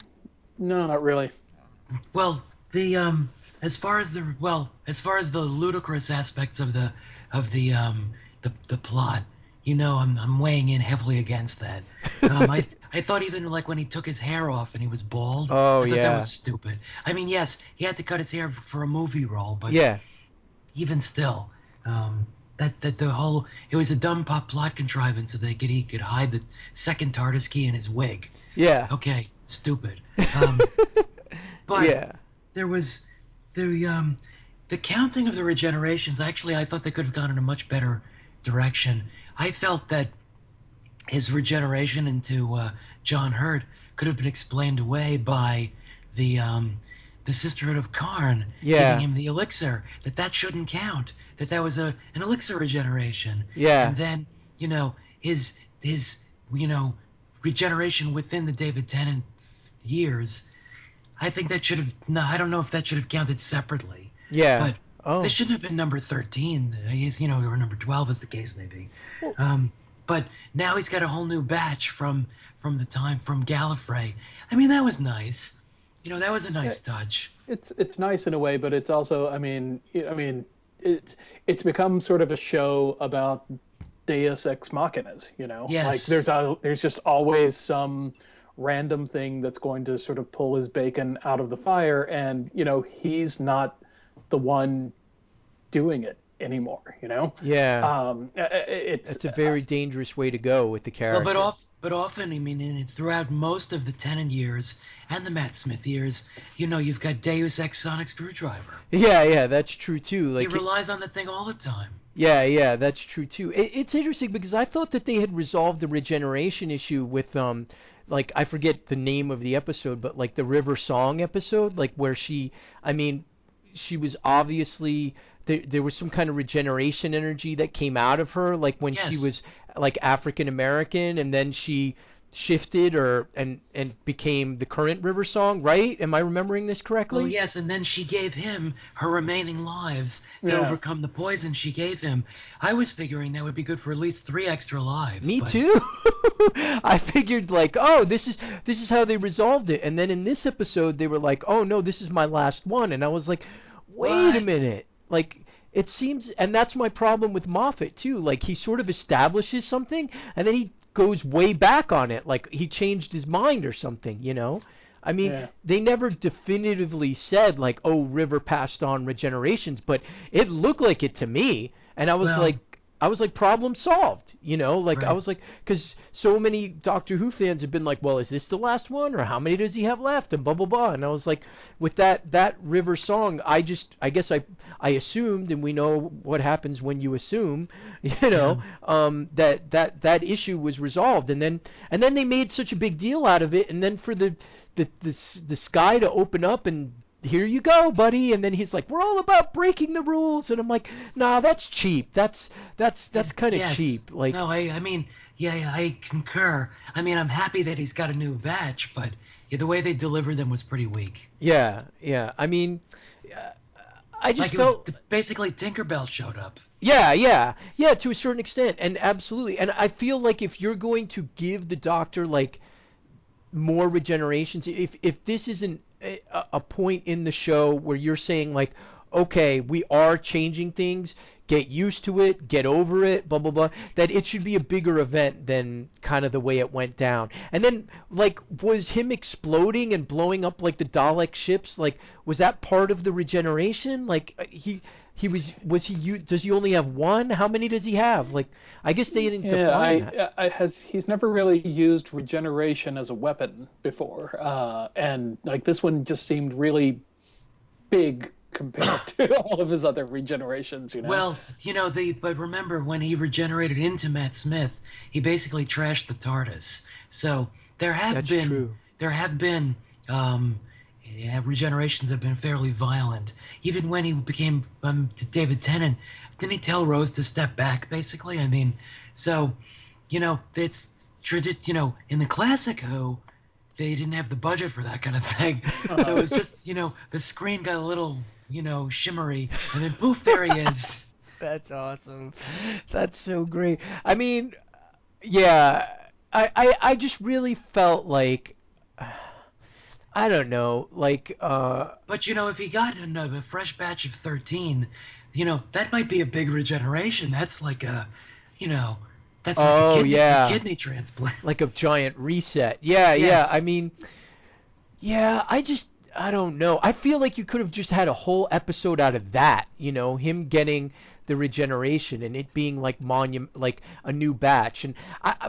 not really.
Well, as far as the ludicrous aspects of the plot, I'm weighing in heavily against that. I thought even like when he took his hair off and he was bald.
Oh,
I thought
yeah.
that was stupid. I mean, yes, he had to cut his hair for a movie role, but
Yeah.
even still, it was a dumb plot contrivance so that he could hide the second TARDIS key in his wig.
Yeah.
Okay, stupid. But
Yeah.
there was the counting of the regenerations. Actually, I thought they could have gone in a much better direction. I felt that his regeneration into John Hurt could have been explained away by the Sisterhood of Karn
Yeah.
giving him the elixir. That shouldn't count. That was an elixir regeneration.
Yeah.
And then his regeneration within the David Tennant years. I think that should have. No, I don't know if that should have counted separately.
Yeah.
But
Oh.
they shouldn't have been number 13. He's, or number 12, as the case may be. But now he's got a whole new batch from Gallifrey. I mean, that was nice. That was a nice touch.
It's nice in a way, but it's also, it's become sort of a show about Deus ex machinas.
Yes.
Like there's just always some random thing that's going to sort of pull his bacon out of the fire, and he's not the one doing it anymore.
Yeah.
It's
a very dangerous way to go with the character.
Well, but often, throughout most of the Tennant years and the Matt Smith years, you've got Deus ex sonic screwdriver.
Yeah, that's true too. Like
he relies on the thing all the time.
Yeah, that's true too. It's interesting because I thought that they had resolved the regeneration issue with like I forget the name of the episode, but like the River Song episode, like where she was obviously there was some kind of regeneration energy that came out of her, like when she
Yes.
was like African American, and then she shifted and became the current River Song, right? Am I remembering this correctly?
Well, yes, and then she gave him her remaining lives to
Yeah.
overcome the poison she gave him. I was figuring that would be good for at least 3 extra lives.
Me
but-
too. I figured like, oh, this is how they resolved it. And then in this episode they were like, oh no, this is my last one. And I was like, wait a
What?
minute. Like it seems, and that's my problem with Moffat too. Like he sort of establishes something and then he goes way back on it. Like he changed his mind or something, I mean,
Yeah.
they never definitively said like, oh, River passed on regenerations, but it looked like it to me. And I was
Well-
like, problem solved, like I
Right.
was like, because so many Doctor Who fans have been like, well, is this the last one, or how many does he have left, and blah blah blah. And I was like, with that River Song, I guess I assumed, and we know what happens when you assume, that issue was resolved, and then they made such a big deal out of it, and then for the sky to open up and here you go, buddy. And then he's like, we're all about breaking the rules. And I'm like, nah, that's cheap. That's kind of
Yes.
cheap. Like,
No, I concur. I'm happy that he's got a new batch, but the way they delivered them was pretty weak.
yeah. I mean, I just
Like
felt,
basically Tinkerbell showed up.
yeah, to a certain extent. And absolutely. And I feel like if you're going to give the Doctor like more regenerations, if this isn't a point in the show where you're saying like, okay, we are changing things, get used to it, get over it, blah blah blah, that it should be a bigger event than kind of the way it went down. And then like, was him exploding and blowing up like the Dalek ships, like was that part of the regeneration? Like does he only have one? How many does he have? Like, I guess they didn't define that.
He's never really used regeneration as a weapon before, and like this one just seemed really big compared to all of his other regenerations.
Well, but remember when he regenerated into Matt Smith, he basically trashed the TARDIS. So there have
That's
been
true.
there have been regenerations have been fairly violent. Even when he became David Tennant, didn't he tell Rose to step back, basically? I mean, so, it's, in the classic Who, they didn't have the budget for that kind of thing. So it was just, the screen got a little, shimmery, and then poof, there he is.
That's awesome. That's so great. I mean, yeah, I just really felt like, I don't know, like...
But, if he got a fresh batch of 13, that might be a big regeneration. That's like a, that's like a kidney transplant.
Like a giant reset. Yeah,
Yes.
yeah. I mean, yeah, I don't know. I feel like you could have just had a whole episode out of that, him getting the regeneration and it being like like a new batch. And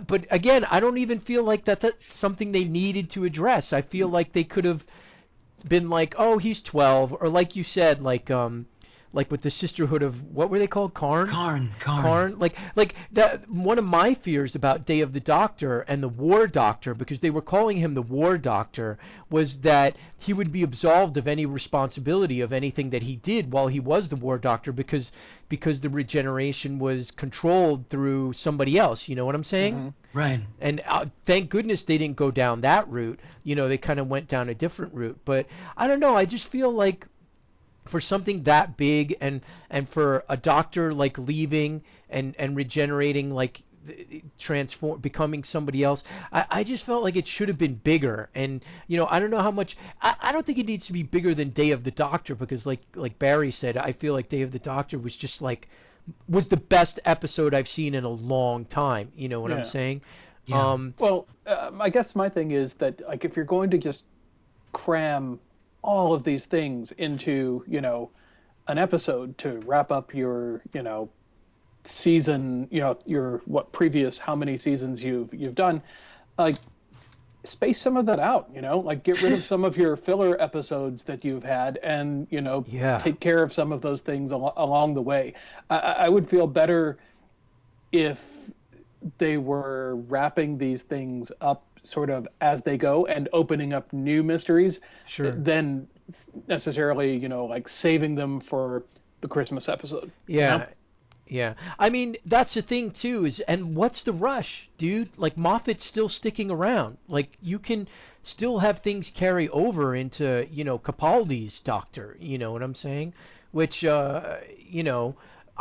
but again, I don't even feel like that's something they needed to address. I feel like they could have been like, oh, he's 12, or like you said, like with the Sisterhood of, what were they called? Karn. Like that. One of my fears about Day of the Doctor and the War Doctor, because they were calling him the War Doctor, was that he would be absolved of any responsibility of anything that he did while he was the War Doctor, because the regeneration was controlled through somebody else. You know what I'm saying?
Mm-hmm. Right.
And thank goodness they didn't go down that route. They kind of went down a different route. But I don't know. I just feel like, for something that big, and for a doctor like leaving and regenerating, like becoming somebody else, I just felt like it should have been bigger. And I don't know how much. I don't think it needs to be bigger than Day of the Doctor, because like Barry said, I feel like Day of the Doctor was just was the best episode I've seen in a long time. You know what I'm saying?
Yeah.
Well, I guess my thing is that, like, if you're going to just cram all of these things into, an episode to wrap up your, season, your previous, how many seasons you've done, like, space some of that out, like, get rid of some of your filler episodes that you've had, and, take care of some of those things along the way. I would feel better if they were wrapping these things up sort of as they go and opening up new mysteries, than necessarily, like, saving them for the Christmas episode.
Yeah. Yeah. I mean, that's the thing too, and what's the rush, dude? Like, Moffat's still sticking around. Like, you can still have things carry over into, Capaldi's Doctor, you know what I'm saying? Which,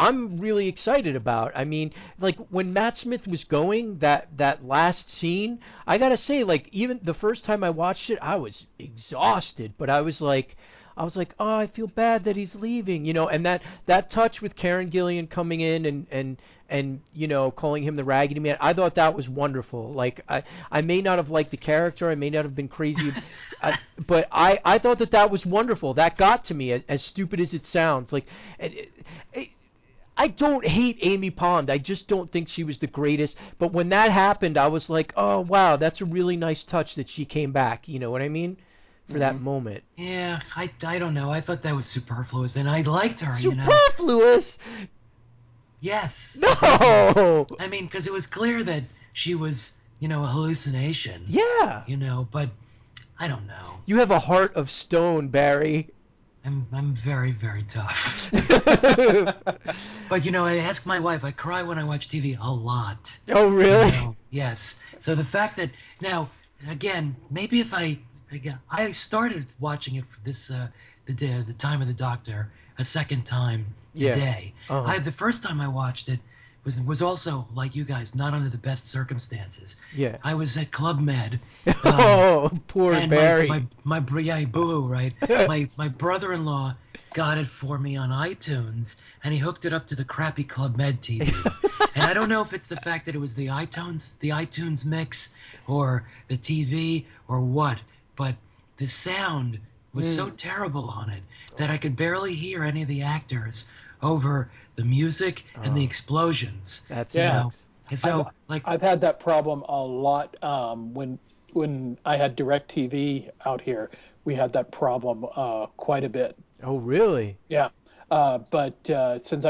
I'm really excited about. I mean, like, when Matt Smith was going, that last scene, I gotta say, like, even the first time I watched it, I was exhausted, but I was like, oh, I feel bad that he's leaving, and that touch with Karen Gillan coming in and calling him the Raggedy Man, I thought that was wonderful. Like, I may not have liked the character, I may not have been crazy, but I thought that was wonderful. That got to me, as stupid as it sounds. Like, I don't hate Amy Pond. I just don't think she was the greatest. But when that happened, I was like, oh, wow, that's a really nice touch that she came back. You know what I mean? For that moment.
Yeah, I don't know. I thought that was superfluous, and I liked her,
Superfluous?
Yes.
No!
I mean, because it was clear that she was, a hallucination.
Yeah.
But I don't know.
You have a heart of stone, Barry.
I'm very, very tough. But, I ask my wife, I cry when I watch TV a lot.
Oh, really?
Yes. So the fact that, now, again, maybe if I started watching it for this, the Time of the Doctor, a second time today.
Yeah. Uh-huh.
The first time I watched it was also, like you guys, not under the best circumstances.
Yeah.
I was at Club Med.
Oh, poor
and
Barry.
Yeah, boo-hoo, right? my brother-in-law got it for me on iTunes, and he hooked it up to the crappy Club Med TV. And I don't know if it's the fact that it was the iTunes mix, or the TV, or what, but the sound was so terrible on it that I could barely hear any of the actors over the music and the explosions.
That's
And so,
I've had that problem a lot. When I had DirecTV out here, we had that problem quite a bit.
Oh, really?
Yeah. But since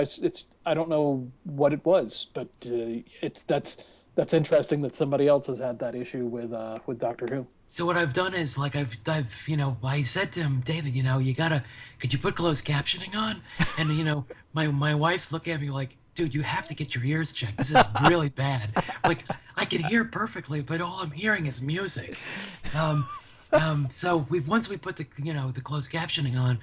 I don't know what it was, but that's interesting that somebody else has had that issue with Doctor Who.
So what I've done is like I said to him, David, could you put closed captioning on? And my wife's looking at me like, dude, you have to get your ears checked. This is really bad. Like I can hear perfectly, but all I'm hearing is music. So once we put the closed captioning on,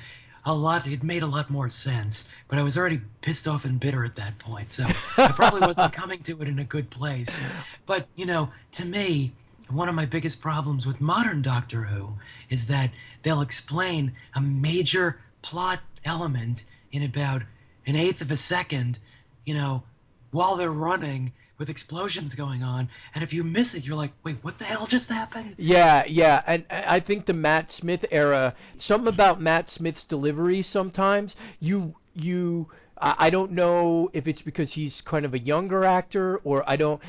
it made a lot more sense. But I was already pissed off and bitter at that point, so I probably wasn't coming to it in a good place. But to me, one of my biggest problems with modern Doctor Who is that they'll explain a major plot element in about an eighth of a second, while they're running with explosions going on, and if you miss it, you're like, wait, what the hell just happened?
Yeah, and I think the Matt Smith era, something about Matt Smith's delivery sometimes, I don't know if it's because he's kind of a younger actor, or I don't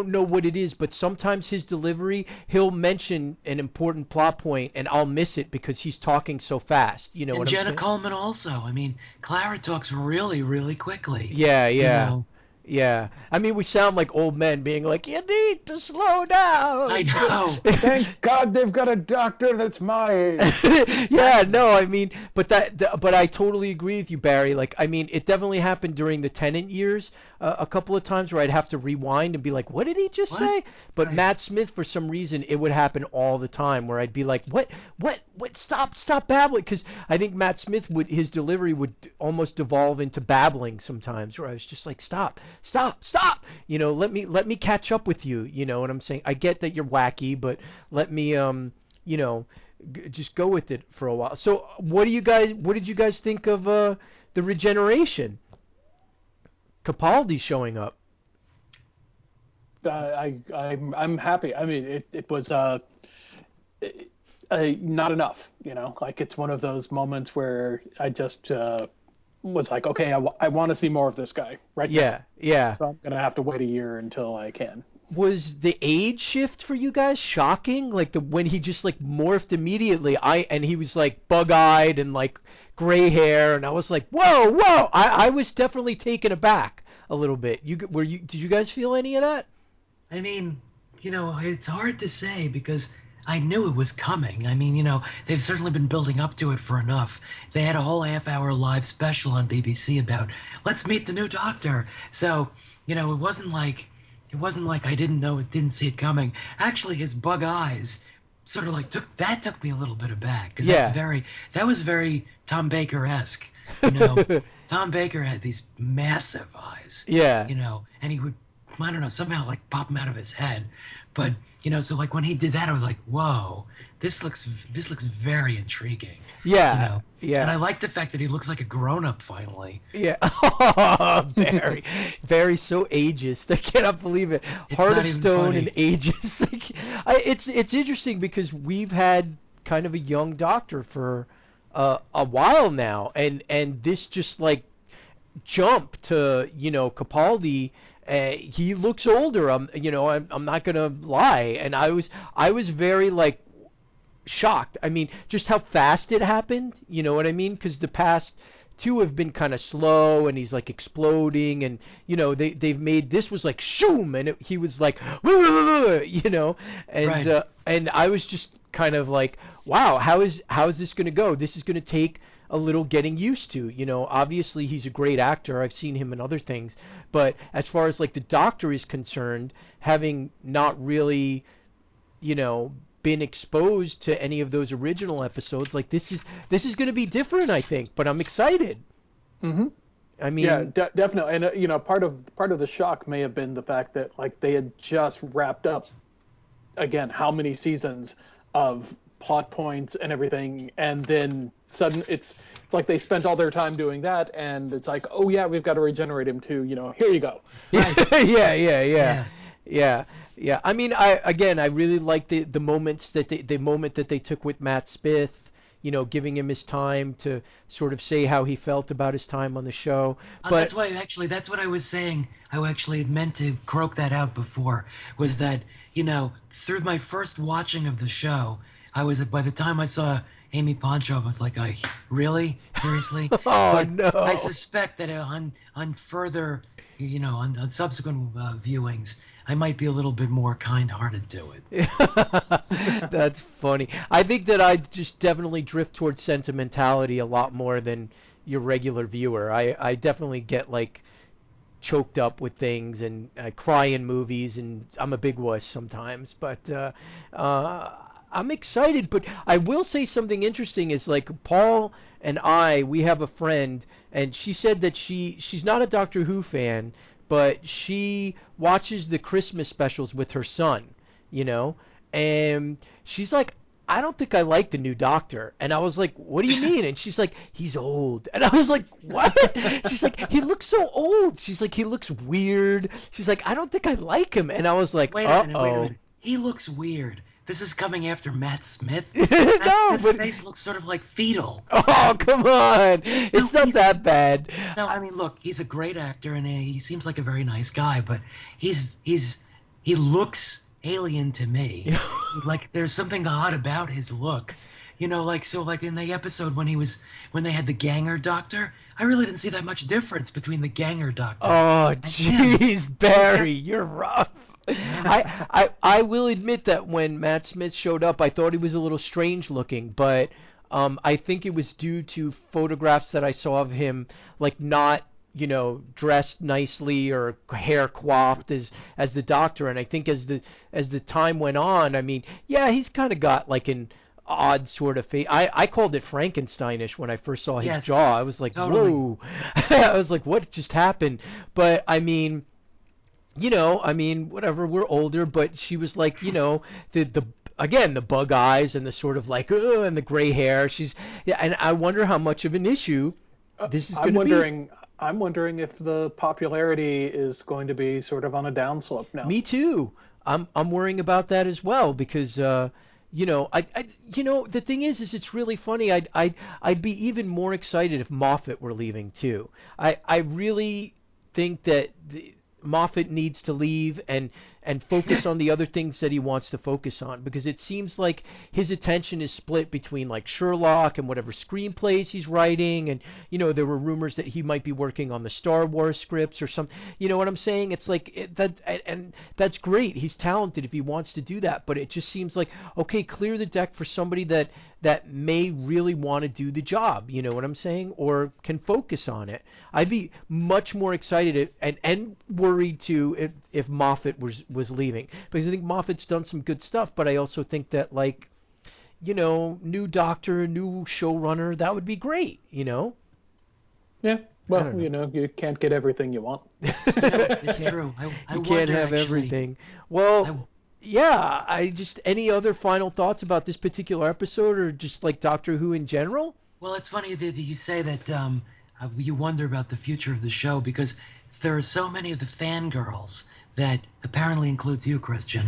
know what it is, but sometimes his delivery, he'll mention an important plot point and I'll miss it because he's talking so fast. You know what I'm saying?
And Jenna Coleman also. I mean, Clara talks really, really quickly.
Yeah. Yeah, I mean, we sound like old men being like, "You need to slow down."
I know.
Thank God they've got a doctor that's my age.
Yeah, no, I mean, but I totally agree with you, Barry. Like, I mean, it definitely happened during the Tennant years a couple of times where I'd have to rewind and be like, "What did he just say?" But right. Matt Smith, for some reason, it would happen all the time where I'd be like, "What? Stop babbling!" Because I think Matt Smith his delivery would almost devolve into babbling sometimes, where I was just like, "Stop! Let me catch up with you." You know what I'm saying? I get that you're wacky, but let me just go with it for a while. So what did you guys think of the Regeneration? Capaldi showing up.
I'm happy. I mean, it was not enough. Like it's one of those moments where I just was like, okay, I want to see more of this guy right now.
Yeah.
So I'm gonna have to wait a year until I can.
Was the age shift for you guys shocking? Like when he just like morphed immediately, and he was like bug-eyed and like gray hair, and I was like, whoa! I was definitely taken aback a little bit. Did you guys feel any of that?
I mean, it's hard to say because I knew it was coming. I mean, they've certainly been building up to it for enough. They had a whole half-hour live special on BBC about let's meet the new Doctor. So, it wasn't like I didn't see it coming. Actually, his bug eyes sort of like took me a little bit aback because that was very Tom Baker-esque. Tom Baker had these massive eyes.
Yeah.
And he would, I don't know, somehow like pop them out of his head. But so like when he did that, I was like, whoa, this looks very intriguing.
Yeah. Yeah.
And I like the fact that he looks like a grown-up finally.
Yeah. Oh, Barry, so ageist. I cannot believe it. Heart of Stone and ageist. It's interesting because we've had kind of a young Doctor for a while now, and this just like jump to Capaldi. He looks older. I'm not gonna lie, and I was very like shocked. I mean, just how fast it happened. You know what I mean? Because the past two have been kind of slow, and he's like exploding, and they've made this was like shoom, and he was like and
right.
And I was just kind of like, wow, how is this gonna go? This is gonna take a little getting used to. Obviously he's a great actor. I've seen him in other things, but as far as like the Doctor is concerned, having not really been exposed to any of those original episodes, like this is going to be different, I think, but I'm excited.
Mm-hmm.
I mean,
yeah, definitely. And part of the shock may have been the fact that like they had just wrapped up again how many seasons of plot points and everything, and then it's like they spent all their time doing that, and it's like, oh yeah, we've got to regenerate him too. Here you go.
Right. Yeah. I mean, I really like the moments the moment that they took with Matt Smith, giving him his time to sort of say how he felt about his time on the show. But
that's what I was saying. I actually had meant to croak that out before, was that, through my first watching of the show, by the time I saw Amy Poncho, I was like, really? Seriously?
No.
I suspect that on further, on subsequent viewings, I might be a little bit more kind-hearted to it.
That's funny. I think that I just definitely drift towards sentimentality a lot more than your regular viewer. I definitely get like choked up with things, and I cry in movies, and I'm a big wuss sometimes. But I'm excited. But I will say something interesting is like Paul and we have a friend, and she said that she's not a Doctor Who fan, but she watches the Christmas specials with her son, you know, and she's like, I don't think I like the new Doctor. And I was like, what do you mean? And she's like, he's old. And I was like, what? She's like, he looks so old. She's like, he looks weird. She's like, I don't think I like him. And I was like,
wait a minute. He looks weird. This is coming after Matt Smith.
No,
Smith's face looks sort of like fetal.
Oh, come on. It's not that bad.
No, I mean, look, he's a great actor, and he seems like a very nice guy, but he looks alien to me. Like, there's something odd about his look. You know, like, so like in the episode when they had the Ganger Doctor, I really didn't see that much difference between the Ganger Doctor.
Oh, jeez, Barry, you're rough. I will admit that when Matt Smith showed up, I thought he was a little strange looking, but I think it was due to photographs that I saw of him, like not, you know, dressed nicely or hair coiffed as the Doctor. And I think as the time went on, I mean, yeah, he's kind of got like an odd sort of face. I called it Frankensteinish when I first saw his jaw. I was like, totally. Whoa. I was like, what just happened? But I mean, you know, I mean, whatever, we're older, but she was like, you know, the again, the bug eyes and the sort of like, and the gray hair. And I wonder how much of an issue this is going to be.
I'm wondering if the popularity is going to be sort of on a downslope now.
Me too. I'm worrying about that as well, because you know, you know, the thing is it's really funny. I'd be even more excited if Moffat were leaving too. I really think that Moffat needs to leave and focus on the other things that he wants to focus on, because it seems like his attention is split between like Sherlock and whatever screenplays he's writing, and you know, there were rumors that he might be working on the Star Wars scripts or something. You know what I'm saying? It's like and that's great. He's talented if he wants to do that, but it just seems like, okay, clear the deck for somebody that may really want to do the job, you know what I'm saying, or can focus on it. I'd be much more excited and worried too if Moffat was leaving, because I think Moffat's done some good stuff, but I also think that, like, you know, new Doctor, new showrunner, that would be great, you know?
Yeah, well, you know, you can't get everything you want.
It's true. I
you can't have everything. Well, yeah, any other final thoughts about this particular episode, or just like Doctor Who in general?
Well, it's funny that you say that you wonder about the future of the show, because there are so many of the fangirls, that apparently includes you, Kristian,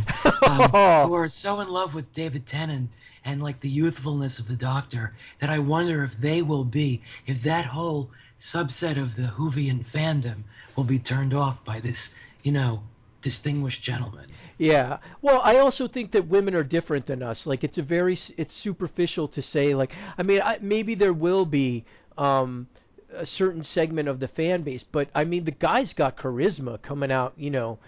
who are so in love with David Tennant and like the youthfulness of the Doctor, that I wonder if that whole subset of the Whovian fandom will be turned off by this, you know, distinguished gentleman.
Yeah. Well, I also think that women are different than us. Like, it's superficial to say, like, I mean, maybe there will be a certain segment of the fan base, but I mean, the guy's got charisma coming out, you know,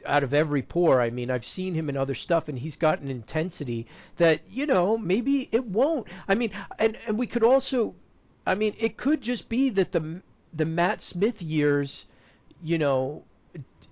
out of every pore. I mean, I've seen him in other stuff, and he's got an intensity that, you know, maybe it won't. I mean, and we could also, I mean, it could just be that the Matt Smith years, you know,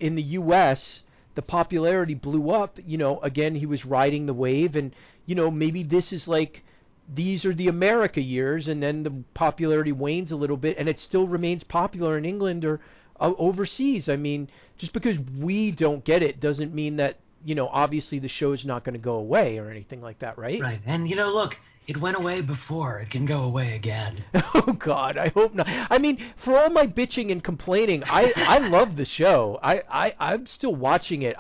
in the U.S., the popularity blew up. You know, again, he was riding the wave, and, you know, maybe this is like, these are the America years, and then the popularity wanes a little bit, and it still remains popular in England or overseas. I mean, just because we don't get it doesn't mean that, you know, obviously the show is not going to go away or anything like that, right?
Right. And, you know, look, it went away before. It can go away again.
Oh, God, I hope not. I mean, for all my bitching and complaining, I love the show. I'm still watching it.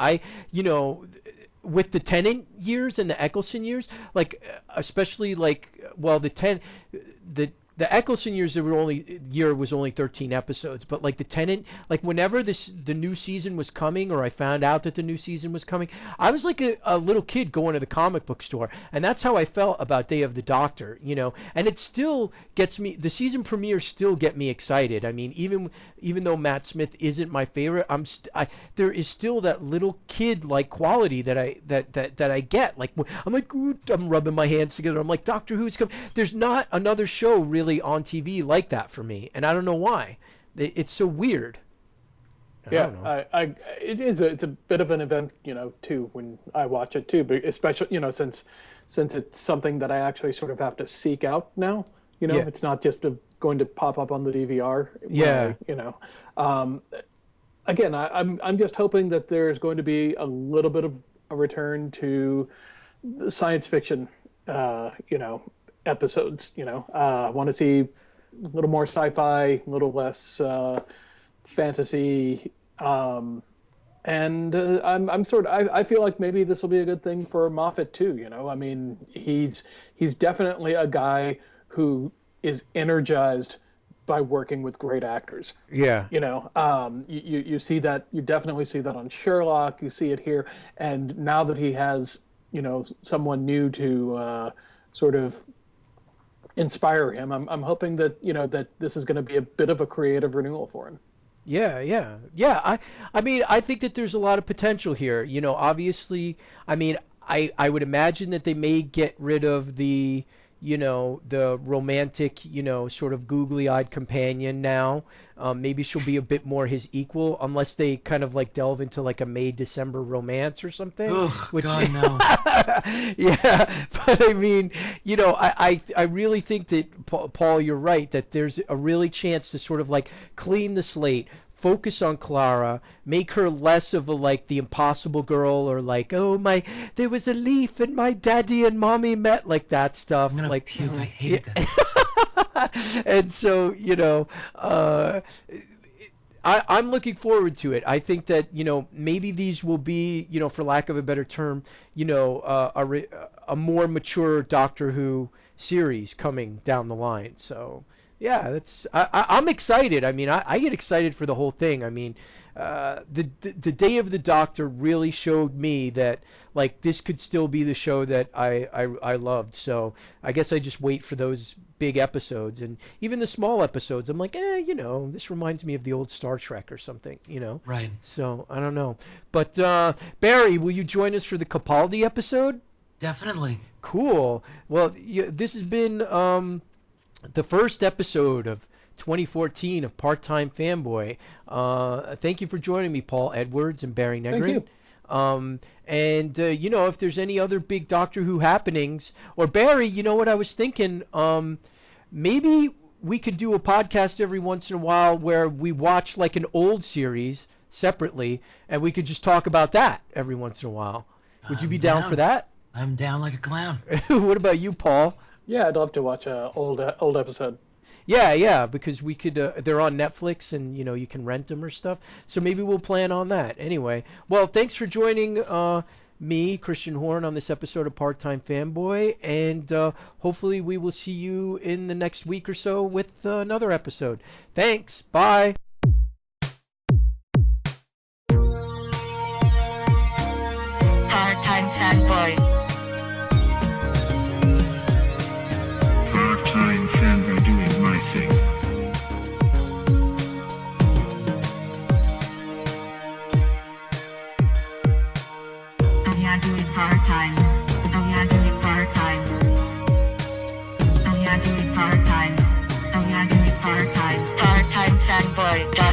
You know, with the Tennant years and the Eccleston years, like, especially like, well, the the Eccleston year was only 13 episodes, but like the Tennant, like whenever the new season was coming, or I found out that the new season was coming, I was like a little kid going to the comic book store, and that's how I felt about Day of the Doctor, you know. And it still gets me. The season premieres still get me excited. I mean, even though Matt Smith isn't my favorite, there is still that little kid like quality that I get. Like I'm like, ooh, I'm rubbing my hands together. I'm like, Doctor Who's coming. There's not another show really on TV like that for me, and I don't know why. It's so weird.
It's a bit of an event, you know, too, when I watch it too, but especially, you know, since it's something that I actually sort of have to seek out now, you know. It's not just going to pop up on the DVR. You know, again, I'm just hoping that there's going to be a little bit of a return to the science fiction, you know, episodes. You know, I want to see a little more sci-fi, a little less fantasy, and I feel like maybe this will be a good thing for Moffat too. You know, I mean, he's definitely a guy who is energized by working with great actors. Yeah. You know, you see that, you definitely see that on Sherlock. You see it here, and now that he has, you know, someone new to sort of inspire him, I'm hoping that, you know, that this is going to be a bit of a creative renewal for him.
Yeah. I mean, I think that there's a lot of potential here. You know, obviously, I mean, I would imagine that they may get rid of the, you know, the romantic, you know, sort of googly-eyed companion now. Maybe she'll be a bit more his equal, unless they kind of like delve into like a May-December romance or something.
Oh, God, no.
Yeah, but I mean, you know, I really think that, Paul, you're right, that there's a really chance to sort of like clean the slate, focus on Clara, make her less of a like the impossible girl, or like, oh my, there was a leaf and my daddy and mommy met, like that stuff.
I'm gonna
like
puke. I hate that.
And so, you know, I'm looking forward to it. I think that, you know, maybe these will be, you know, for lack of a better term, you know, a more mature Doctor Who series coming down the line. So yeah, I'm excited. I mean, I get excited for the whole thing. I mean, the Day of the Doctor really showed me that like this could still be the show that I loved. So I guess I just wait for those big episodes, and even the small episodes I'm like, you know, this reminds me of the old Star Trek or something, you know.
Right.
So I don't know, but Barry, will you join us for the Capaldi episode?
Definitely.
Cool. Well, this has been the first episode of 2014 of Part-Time Fanboy. Thank you for joining me, Paul Edwards and Barry Negrin.
Thank you.
You know, if there's any other big Doctor Who happenings, or Barry, you know what I was thinking, maybe we could do a podcast every once in a while where we watch like an old series separately, and we could just talk about that every once in a while. Would you be down for that?
I'm down like a clown.
What about you, Paul?
Yeah, I'd love to watch a old episode.
Yeah, because we could. They're on Netflix, and you know you can rent them or stuff. So maybe we'll plan on that. Anyway, well, thanks for joining me, Kristian Horn, on this episode of Part-Time Fanboy, and hopefully we will see you in the next week or so with another episode. Thanks. Bye.
Part-Time Fanboy.
Part-Time Fanboy doing my thing.
Oh yeah, doing part-time. Oh yeah, doing part-time. Oh yeah, doing part-time. Oh yeah, doing part-time. Part-Time Fanboy.